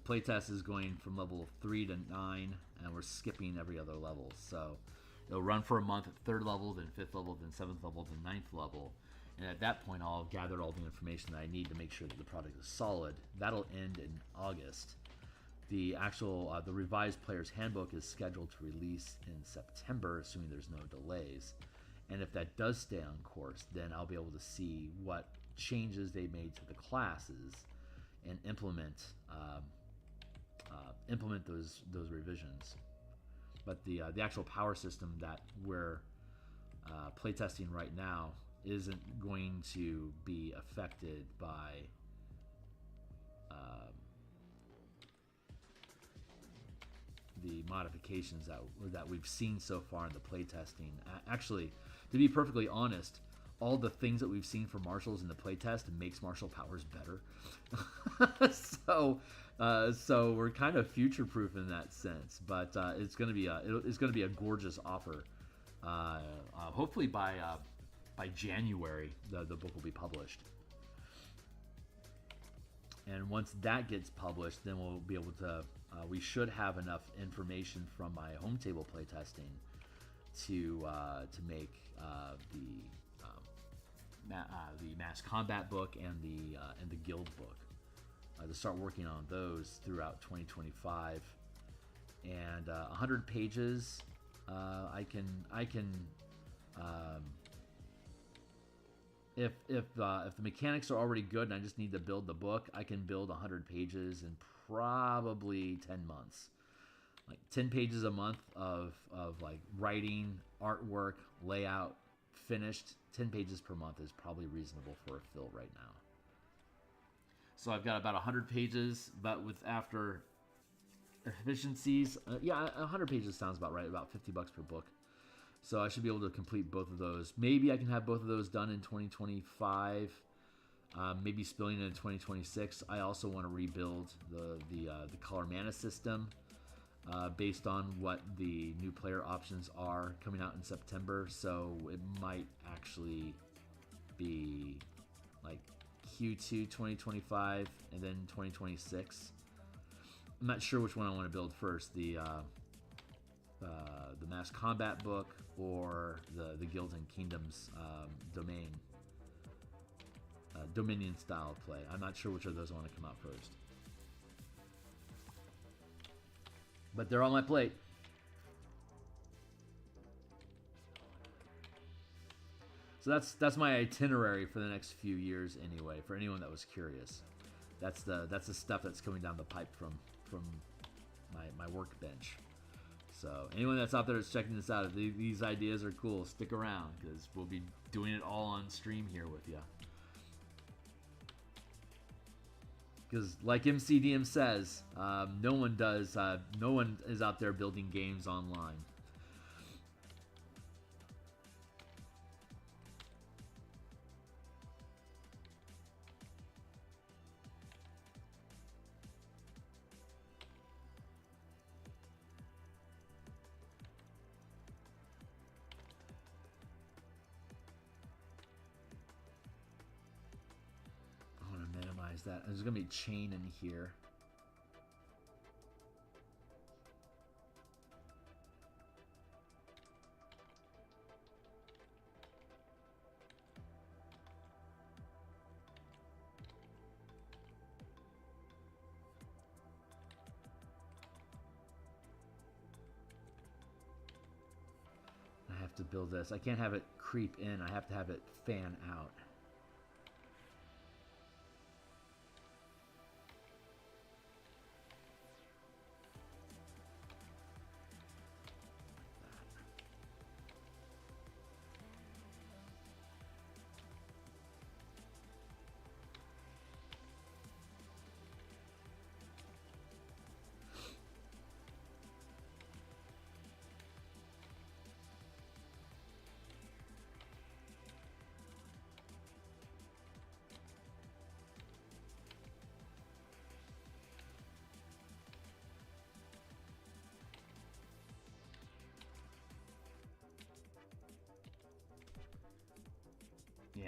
playtest is going from level 3 to 9, and we're skipping every other level. So it'll run for a month at 3rd level, then 5th level, then 7th level, then 9th level. And at that point, I'll gather all the information that I need to make sure that the product is solid. That'll end in August. The actual, the revised player's handbook is scheduled to release in September, assuming there's no delays. And if that does stay on course, then I'll be able to see what changes they made to the classes and implement those revisions. But the actual power system that we're playtesting right now isn't going to be affected by the modifications that we've seen so far in the playtesting. Actually, to be perfectly honest, all the things that we've seen for marshals in the playtest makes martial powers better. So we're kind of future-proof in that sense. But it's going to be a gorgeous offer. Hopefully by January, the book will be published. And once that gets published, then we'll be able to. We should have enough information from my home table playtesting to make the mass combat book and the guild book. To start working on those throughout 2025, and 100 pages. I can. If the mechanics are already good and I just need to build the book, I can build 100 pages in probably 10 months. Like 10 pages a month of like writing, artwork, layout, finished. 10 pages per month is probably reasonable for a fill right now. So I've got about 100 pages, but with after efficiencies, 100 pages sounds about right, about $50 per book. So I should be able to complete both of those. Maybe I can have both of those done in 2025. Maybe spilling into 2026. I also want to rebuild the color mana system based on what the new player options are coming out in September. So it might actually be like Q2 2025 and then 2026. I'm not sure which one I want to build first. The mass combat book or the Guilds and Kingdoms Dominion style of play. I'm not sure which of those I want to come out first. But they're on my plate. So that's my itinerary for the next few years anyway, for anyone that was curious. That's the stuff that's coming down the pipe from my workbench. So anyone that's out there that's checking this out, if these ideas are cool, stick around because we'll be doing it all on stream here with you. Because like MCDM says, no one is out there building games online. That there's gonna be chain in here. I have to build this. I can't have it creep in. I have to have it fan out.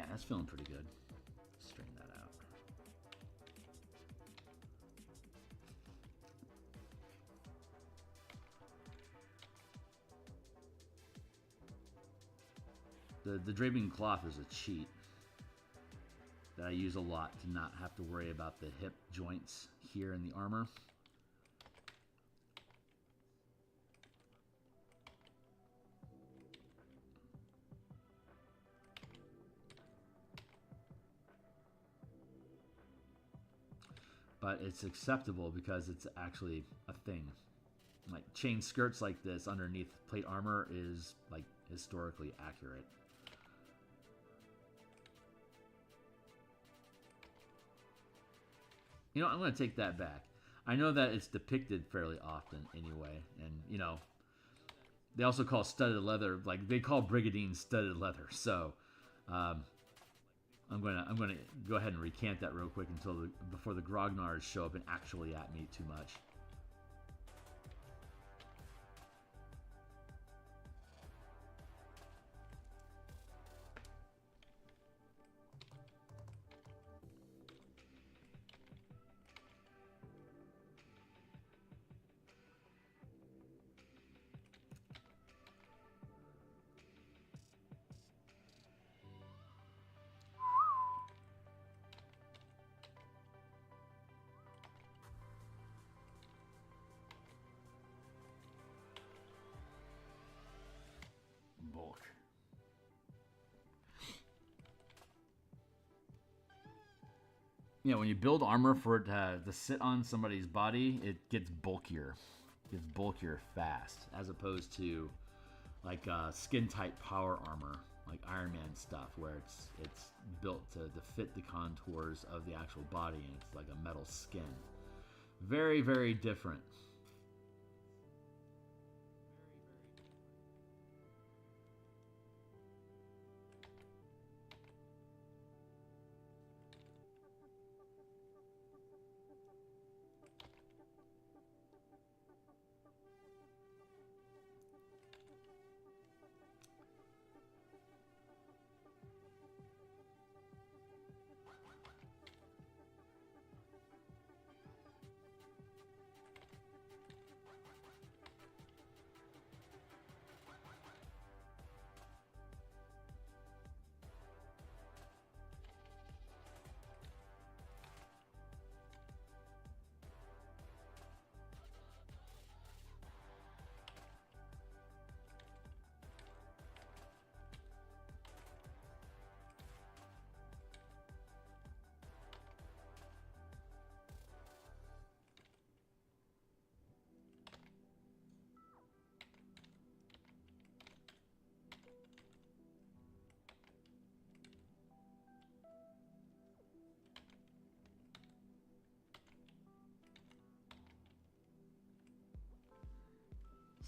that's feeling pretty good. Straighten that out. The draping cloth is a cheat that I use a lot to not have to worry about the hip joints here in the armor. But it's acceptable because it's actually a thing. Like chain skirts like this underneath plate armor is like historically accurate. You know, I'm going to take that back. I know that it's depicted fairly often anyway, and you know, they also call studded leather, like they call brigadine studded leather. So, I'm going to go ahead and recant that real quick before the grognards show up and actually at me too much. Bulk. Yeah, when you build armor for it to sit on somebody's body, it gets bulkier. It gets bulkier fast, as opposed to like skin tight power armor, like Iron Man stuff, where it's built to fit the contours of the actual body, and it's like a metal skin. Very, very different.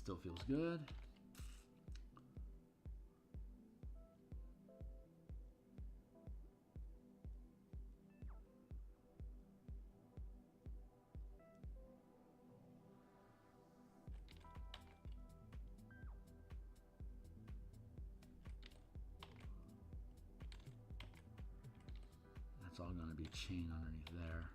Still feels good. That's all going to be chain underneath there.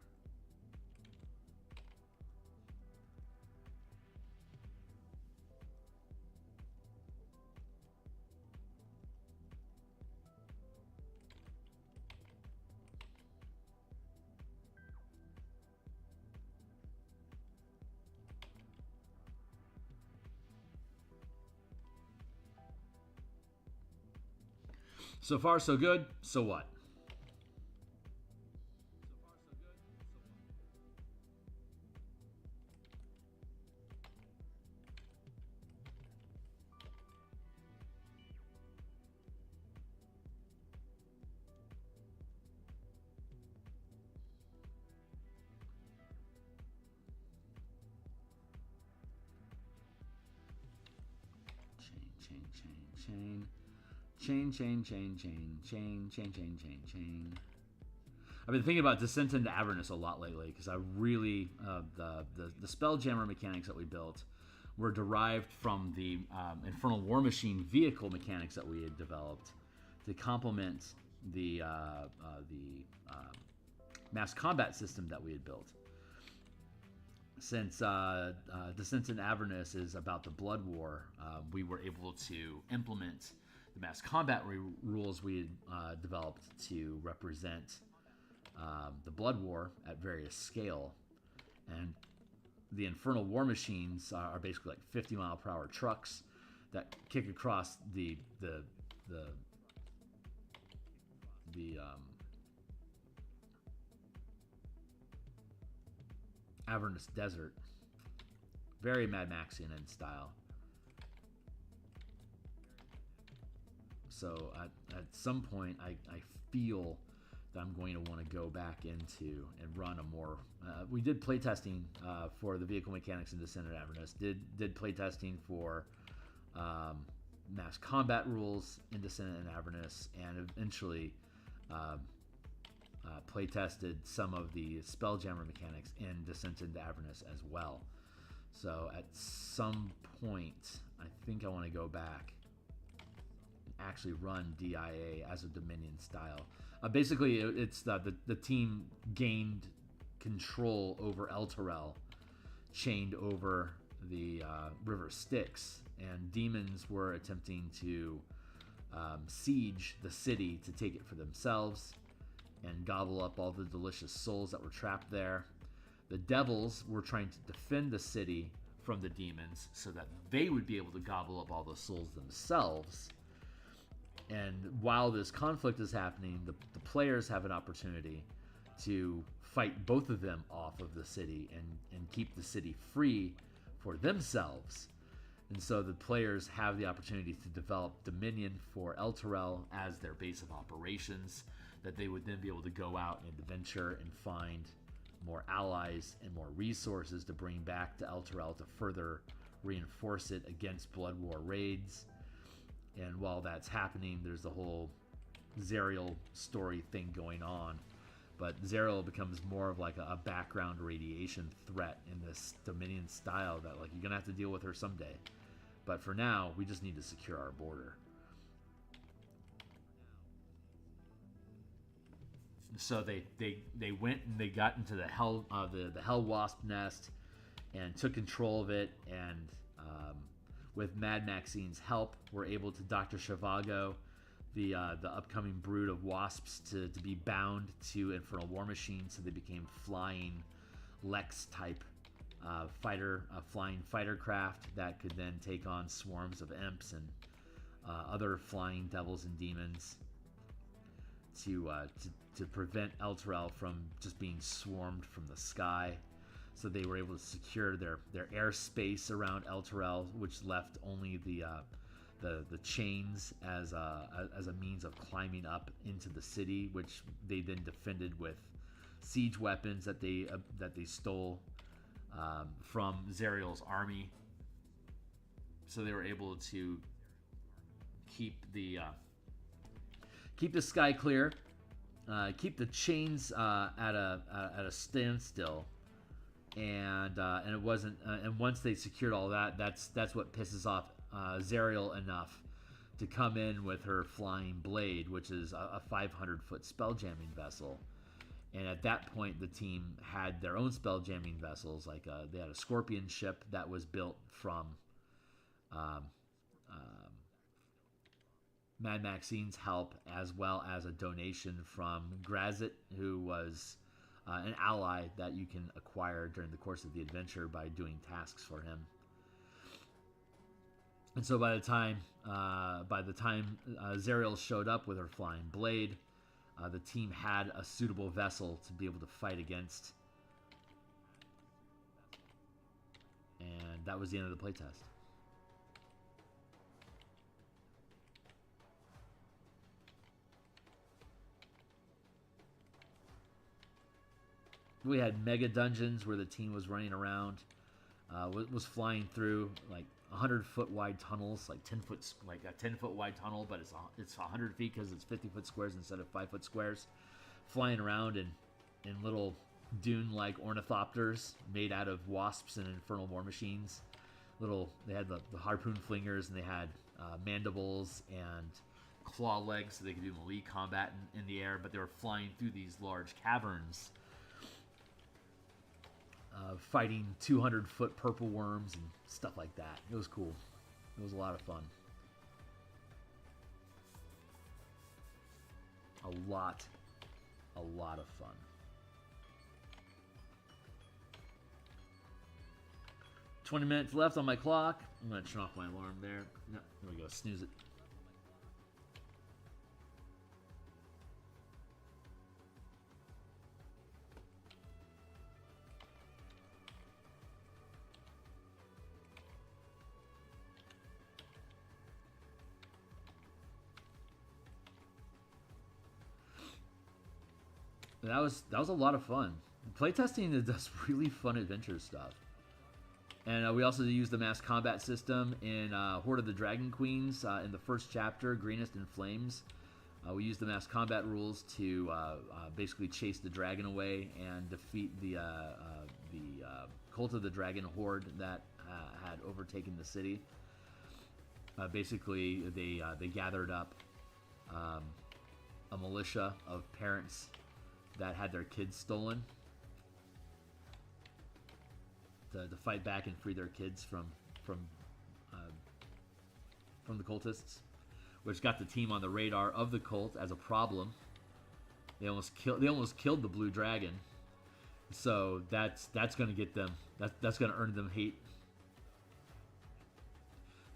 So far, so good. So what? Chain. I've been thinking about Descent into Avernus a lot lately because I really the Spelljammer mechanics that we built were derived from the Infernal War Machine vehicle mechanics that we had developed to complement the mass combat system that we had built. Since Descent in Avernus is about the Blood War, we were able to implement the mass combat rules we had developed to represent the Blood War at various scale. And the Infernal War Machines are basically like 50-mile-per-hour trucks that kick across the Avernus Desert. Very Mad Maxian in style. So at some point, I feel that I'm going to want to go back into and run a more... we did playtesting for the vehicle mechanics in Descent in Avernus. Did playtesting for mass combat rules in Descent in Avernus, and eventually playtested some of the Spelljammer mechanics in Descent into Avernus as well. So at some point, I think I want to go back and actually run DIA as a Dominion style. Basically, it's the team gained control over Elturel, chained over the River Styx, and demons were attempting to siege the city to take it for themselves and gobble up all the delicious souls that were trapped there. The devils were trying to defend the city from the demons so that they would be able to gobble up all the souls themselves. And while this conflict is happening, the players have an opportunity to fight both of them off of the city and keep the city free for themselves. And so the players have the opportunity to develop Dominion for Elturel as their base of operations, that they would then be able to go out and adventure and find more allies and more resources to bring back to Elturel to further reinforce it against Blood War raids. And while that's happening, there's the whole Zariel story thing going on. But Zariel becomes more of like a background radiation threat in this Dominion style that like you're going to have to deal with her someday. But for now, we just need to secure our border. So they went and they got into the hell wasp nest and took control of it, and with Mad Maxine's help, we're able to Dr. Zhivago the upcoming brood of wasps to be bound to Infernal War Machines, so they became flying Lex type flying fighter craft that could then take on swarms of imps and other flying devils and demons to prevent Elturel from just being swarmed from the sky. So they were able to secure their airspace around Elturel, which left only the chains as a means of climbing up into the city, which they then defended with siege weapons that they stole from Zariel's army. So they were able to keep the sky clear, keep the chains at a standstill, and it wasn't. And once they secured all that, that's what pisses off Zariel enough to come in with her flying blade, which is a 500-foot spelljamming vessel. And at that point, the team had their own spelljamming vessels. Like they had a Scorpion ship that was built from Mad Maxine's help, as well as a donation from Grazit, who was an ally that you can acquire during the course of the adventure by doing tasks for him. And so by the time Zariel showed up with her flying blade, the team had a suitable vessel to be able to fight against. And that was the end of the playtest. We had mega dungeons where the team was running around, was flying through like 100-foot wide tunnels, like 10-foot wide tunnel, but it's 100 feet because it's 50-foot squares instead of 5-foot squares, flying around in little dune-like ornithopters made out of wasps and Infernal War Machines. They had the harpoon flingers, and they had mandibles and claw legs so they could do melee combat in the air, but they were flying through these large caverns, fighting 200-foot purple worms and stuff like that. It was cool. It was a lot of fun. A lot of fun. "20 minutes left on my clock." I'm going to turn off my alarm there. No, there we go. Snooze it. That was a lot of fun. Playtesting does really fun adventure stuff. And we also used the mass combat system in Horde of the Dragon Queens in the first chapter, Greenest in Flames. We used the mass combat rules to basically chase the dragon away and defeat the Cult of the Dragon horde that had overtaken the city. Basically, they gathered up a militia of parents that had their kids stolen to fight back and free their kids from the cultists, which got the team on the radar of the cult as a problem. They almost killed the blue dragon, so that's going to get them. That's going to earn them hate.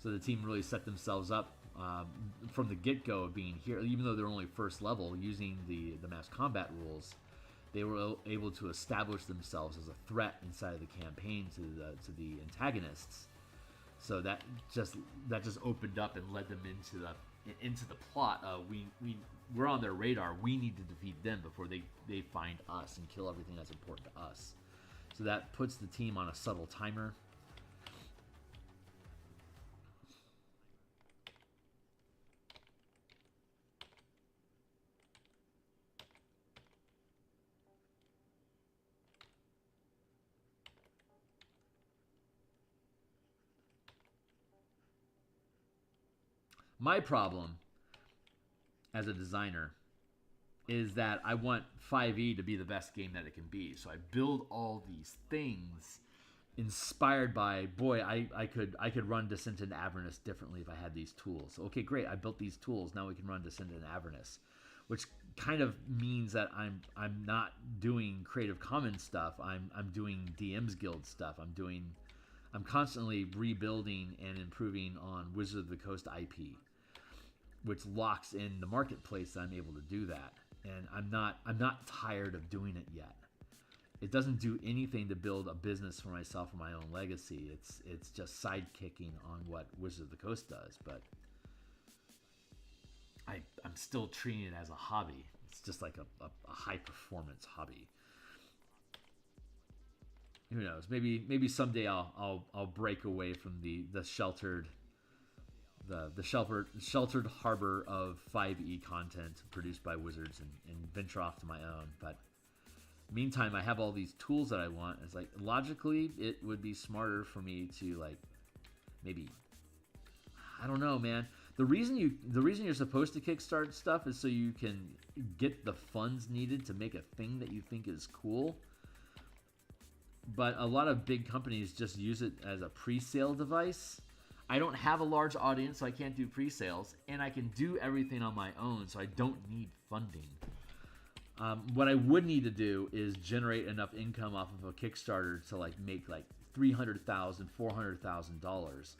So the team really set themselves up from the get-go of being here, even though they're only first level, using the mass combat rules. They were able to establish themselves as a threat inside of the campaign to the antagonists. So that just opened up and led them into the plot. We're on their radar. We need to defeat them before they find us and kill everything that's important to us. So that puts the team on a subtle timer. My problem as a designer is that I want 5e to be the best game that it can be. So I build all these things inspired by, boy, I could run Descent into Avernus differently if I had these tools. Okay, great. I built these tools. Now we can run Descent into Avernus, which kind of means that I'm not doing Creative Commons stuff. I'm doing DMsGuild stuff. I'm constantly rebuilding and improving on Wizard of the Coast IP, which locks in the marketplace that I'm able to do that. And I'm not tired of doing it yet. It doesn't do anything to build a business for myself or my own legacy. It's just sidekicking on what Wizard of the Coast does, but I'm still treating it as a hobby. It's just like a high performance hobby. Who knows? Maybe someday I'll break away from the sheltered harbor of 5e content produced by Wizards and venture off to my own. But meantime, I have all these tools that I want. It's like, logically, it would be smarter for me to, like, maybe, I don't know, man. The reason you're supposed to kickstart stuff is so you can get the funds needed to make a thing that you think is cool. But a lot of big companies just use it as a pre-sale device. I don't have a large audience, so I can't do pre-sales, and I can do everything on my own, so I don't need funding. What I would need to do is generate enough income off of a Kickstarter to make $300,000, $400,000,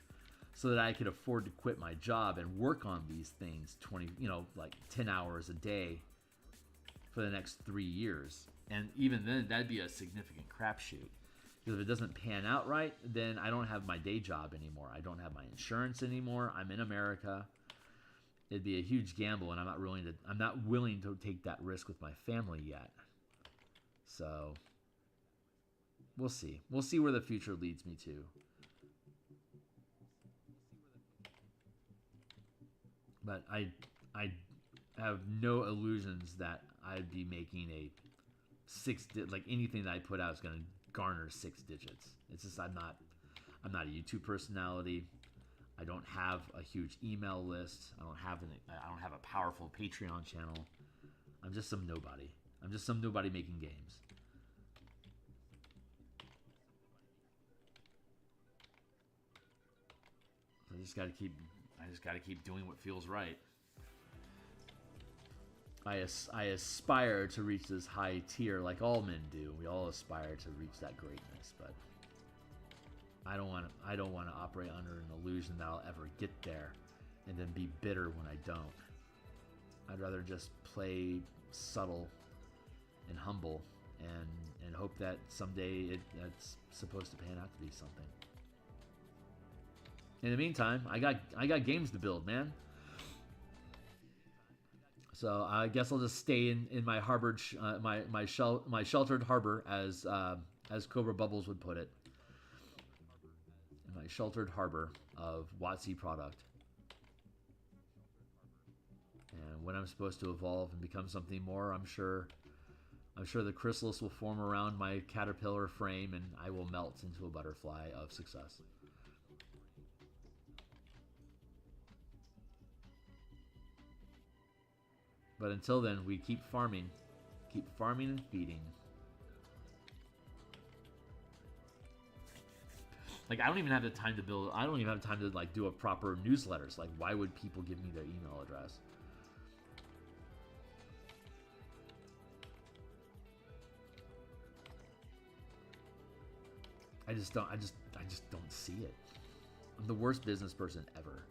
so that I could afford to quit my job and work on these things 10 hours a day for the next 3 years. And even then, that'd be a significant crapshoot. Because if it doesn't pan out right, then I don't have my day job anymore. I don't have my insurance anymore. I'm in America. It'd be a huge gamble, and I'm not willing to take that risk with my family yet. So we'll see. We'll see where the future leads me to. But I have no illusions that I'd be making anything that I put out is going to garner 6 digits. It's just I'm not a YouTube personality. I don't have a huge email list. I don't have a powerful Patreon channel. I'm just some nobody. I'm just some nobody making games. I just gotta keep doing what feels right. I aspire to reach this high tier like all men do. We all aspire to reach that greatness, but I don't want to operate under an illusion that I'll ever get there and then be bitter when I don't. I'd rather just play subtle and humble and hope that someday it's supposed to pan out to be something. In the meantime, I got games to build, man. So I guess I'll just stay in my harbor, my sheltered harbor, as Cobra Bubbles would put it. In my sheltered harbor of WotC product. And when I'm supposed to evolve and become something more, I'm sure the chrysalis will form around my caterpillar frame, and I will melt into a butterfly of success. But until then, we keep farming and feeding. Like, I don't even have the time to build. I don't even have time to like do a proper newsletters. Like, why would people give me their email address? I just don't see it. I'm the worst business person ever.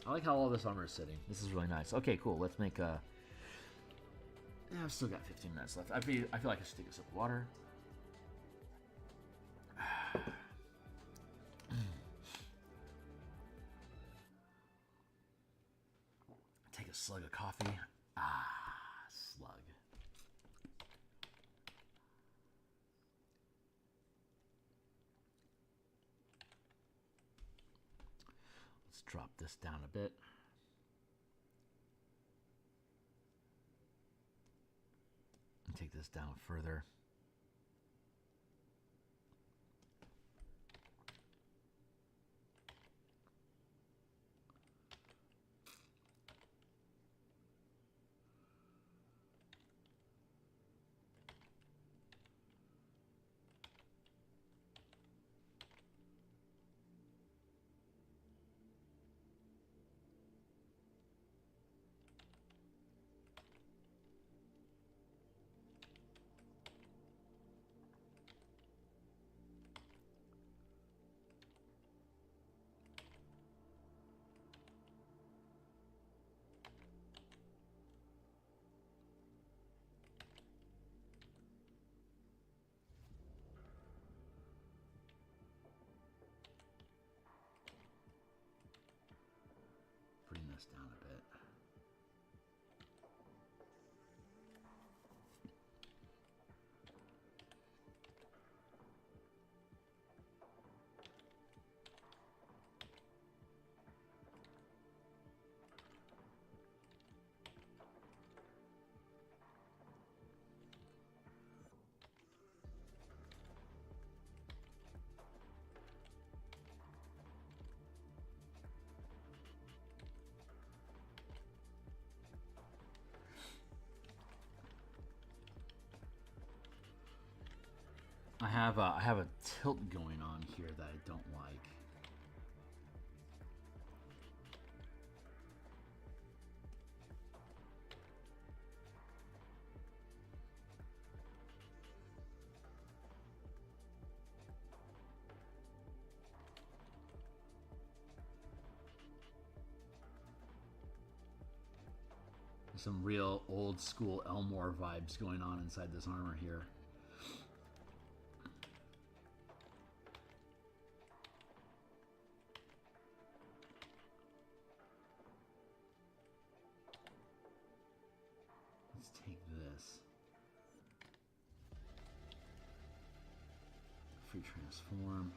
I like how all this armor is sitting. This is really nice. Okay, cool. Let's make a... Yeah, I've still got 15 minutes left. I feel like I should take a sip of water. Take a slug of coffee. Ah, slug. Let's drop this down a bit. And take this down further. Bring this down a bit. I have a tilt going on here that I don't like. There's some real old school Elmore vibes going on inside this armor here. Let's take this. Transform.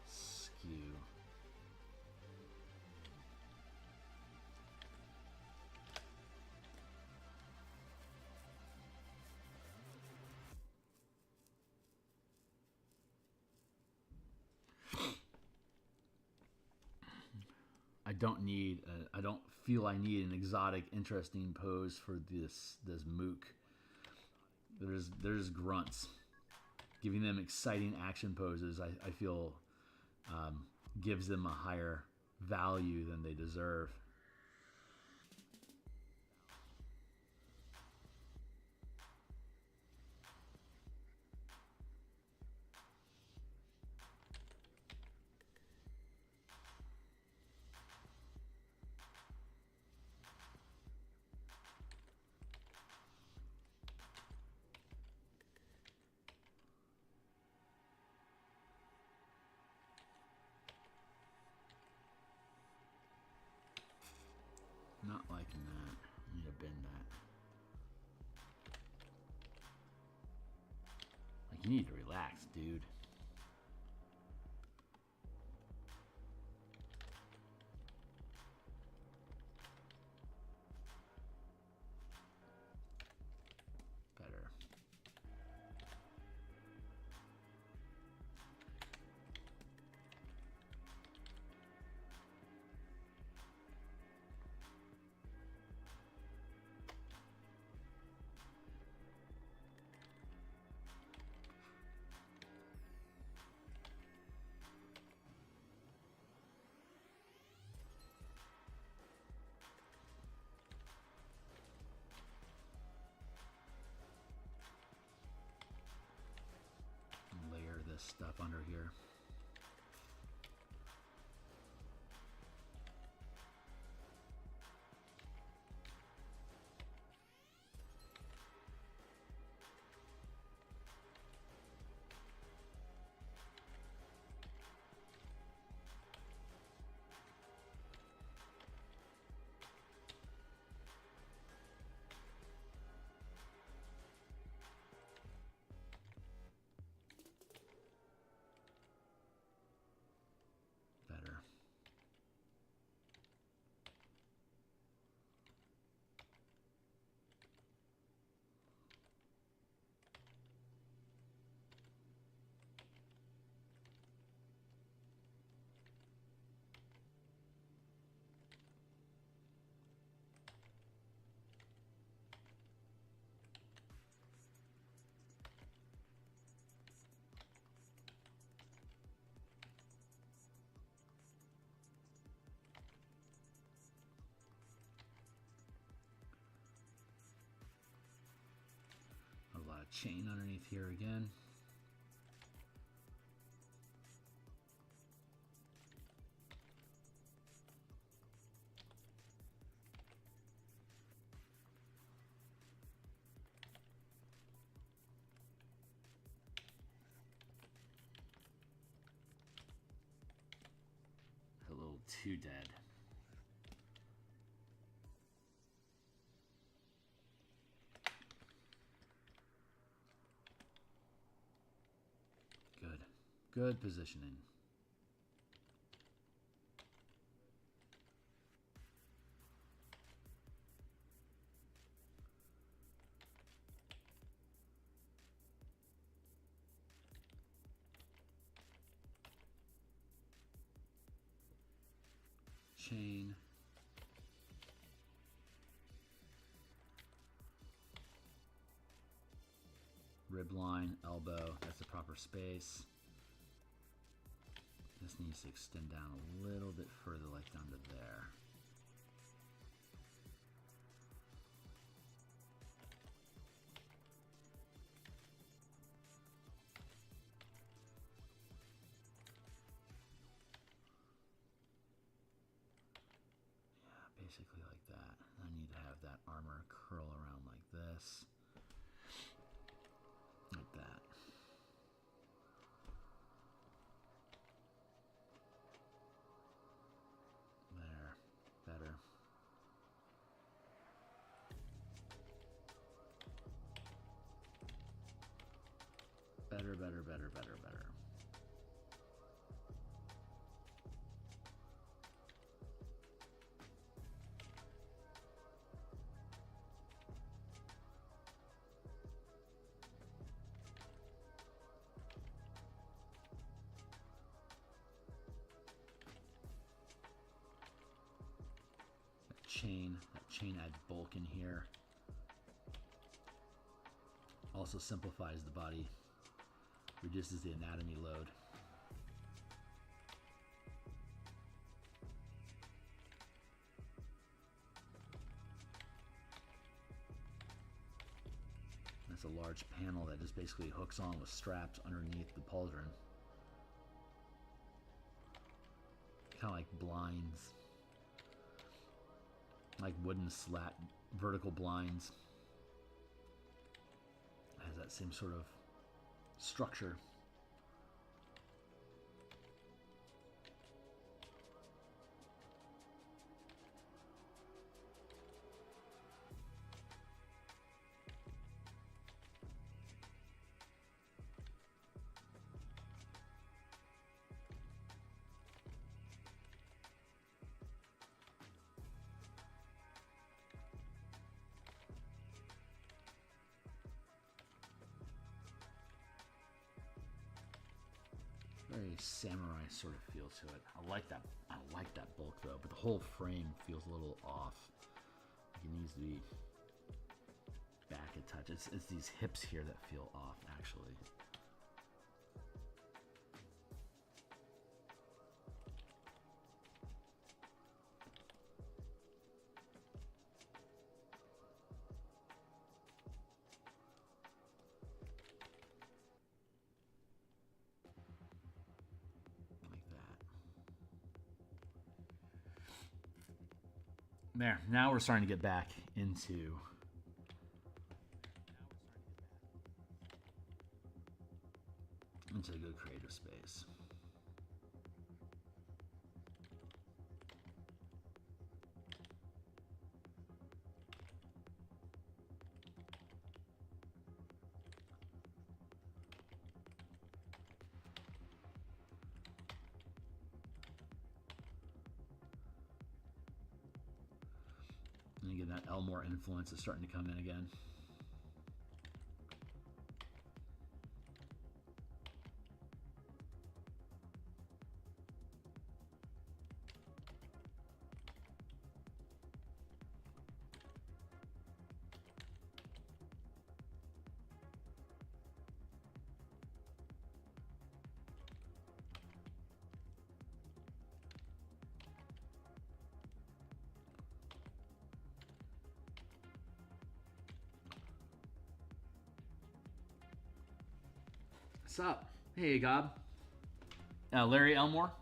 Skew. I don't feel I need an exotic, interesting pose for this mook. There's grunts. Giving them exciting action poses, I feel gives them a higher value than they deserve. Not liking that. I need to bend that. Like, you need to relax, dude. Better. This stuff under here. Chain underneath here again. A little too dead. Good positioning. Chain. Rib line, elbow, that's the proper space. This needs to extend down a little bit further, like down to there. Yeah, basically like that. I need to have that armor curl around like this. Like that. Better. Better. chain. That chain adds bulk in here. Also simplifies the body. Reduces the anatomy load. That's a large panel that just basically hooks on with straps underneath the pauldron. Kind of like blinds. Like wooden slat, vertical blinds. It has that same sort of structure. Very samurai sort of feel to it. I like that. I like that bulk though, but the whole frame feels a little off. Like it needs to be back a touch. It's these hips here that feel off, actually. There, now we're starting to get back into a good creative space. And again, that Elmore influence is starting to come in again. What's up? Hey, Gob. Larry Elmore.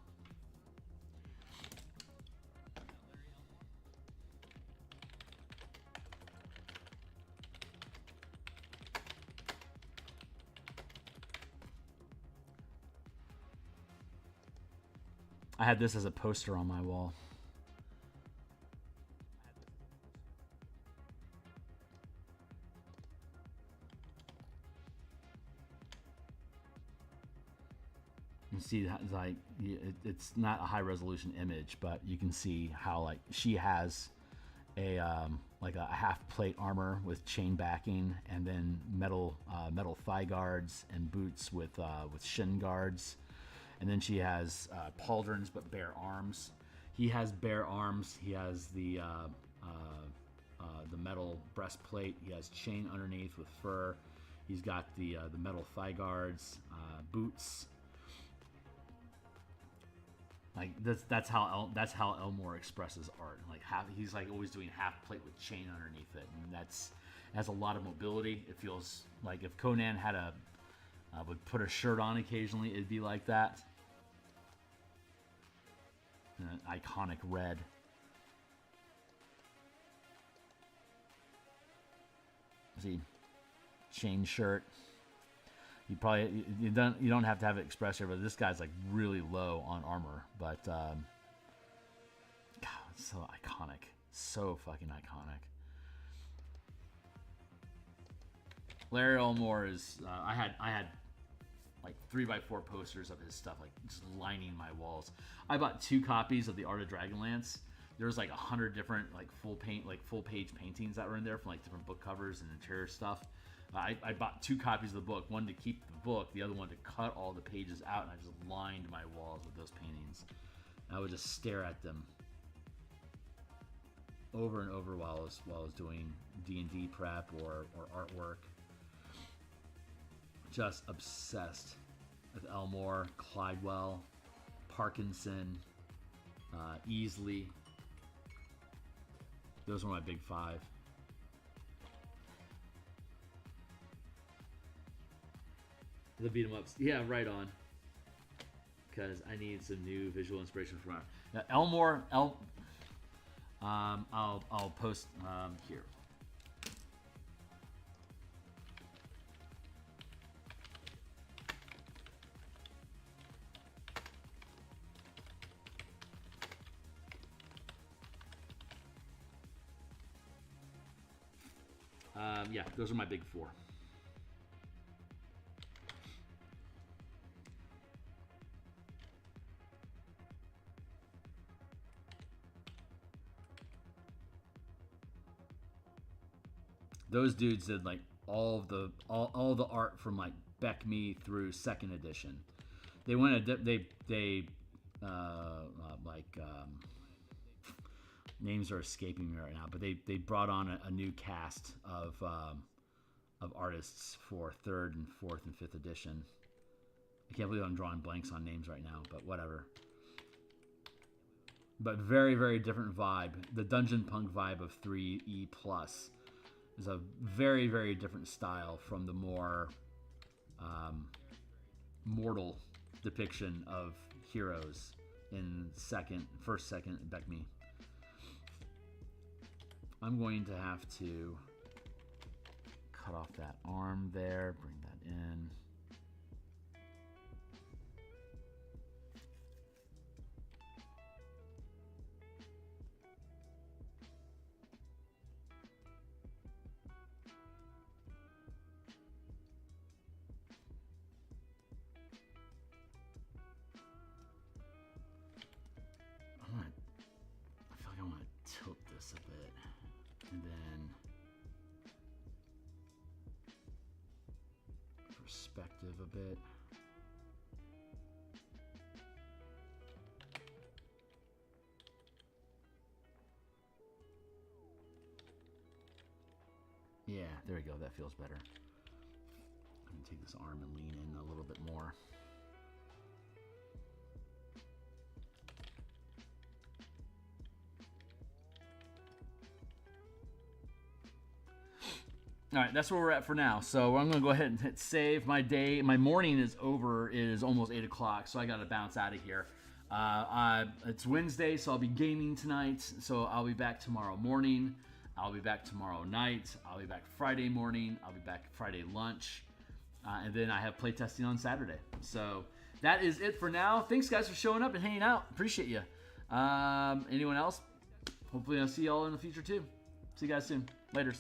I had this as a poster on my wall. You see, like it's not a high resolution image, but you can see how like she has a like a half plate armor with chain backing, and then metal thigh guards and boots with shin guards, and then she has pauldrons but bare arms. He has bare arms. He has the metal breastplate. He has chain underneath with fur. He's got the metal thigh guards, boots. Like that's how Elmore expresses art. Like he's like always doing half plate with chain underneath it, and that's has a lot of mobility. It feels like if Conan had would put a shirt on occasionally, it'd be like that. An iconic red. See, chain shirt. You don't have to have it expressed here, but this guy's like really low on armor. But God, it's so iconic, so fucking iconic. Larry Elmore is. I had like 3x4 posters of his stuff, like just lining my walls. I bought 2 copies of the Art of Dragonlance. There's like 100 different like full page paintings that were in there from like different book covers and interior stuff. I bought 2 copies of the book, one to keep the book, the other one to cut all the pages out, and I just lined my walls with those paintings. I would just stare at them. over and over while I was doing D&D prep or artwork. Just obsessed with Elmore, Clydewell, Parkinson, Easley. Those were my big five. The beat 'em ups, yeah, right on. Because I need some new visual inspiration from art. Now, Elmore, I'll post here. Yeah, those are my big four. Those dudes did like all the art from like Beck Me through second edition. They went names are escaping me right now, but they brought on a new cast of artists for third and fourth and fifth edition. I can't believe I'm drawing blanks on names right now, but whatever. But very, very different vibe. The Dungeon Punk vibe of 3E plus is a very, very different style from the more mortal depiction of heroes in first, second Beck Me. I'm going to have to cut off that arm there, bring that in. I feel like I want to tilt this a bit. And then perspective a bit. Yeah, there we go. That feels better. I'm going to take this arm and lean in a little bit more. All right, that's where we're at for now. So I'm gonna go ahead and hit save. My morning is over. It is almost 8 o'clock, so I gotta bounce out of here. It's Wednesday, so I'll be gaming tonight. So I'll be back tomorrow morning. I'll be back tomorrow night. I'll be back Friday morning. I'll be back Friday lunch. And then I have playtesting on Saturday. So that is it for now. Thanks, guys, for showing up and hanging out. Appreciate you. Anyone else? Hopefully I'll see y'all in the future, too. See you guys soon. Laters.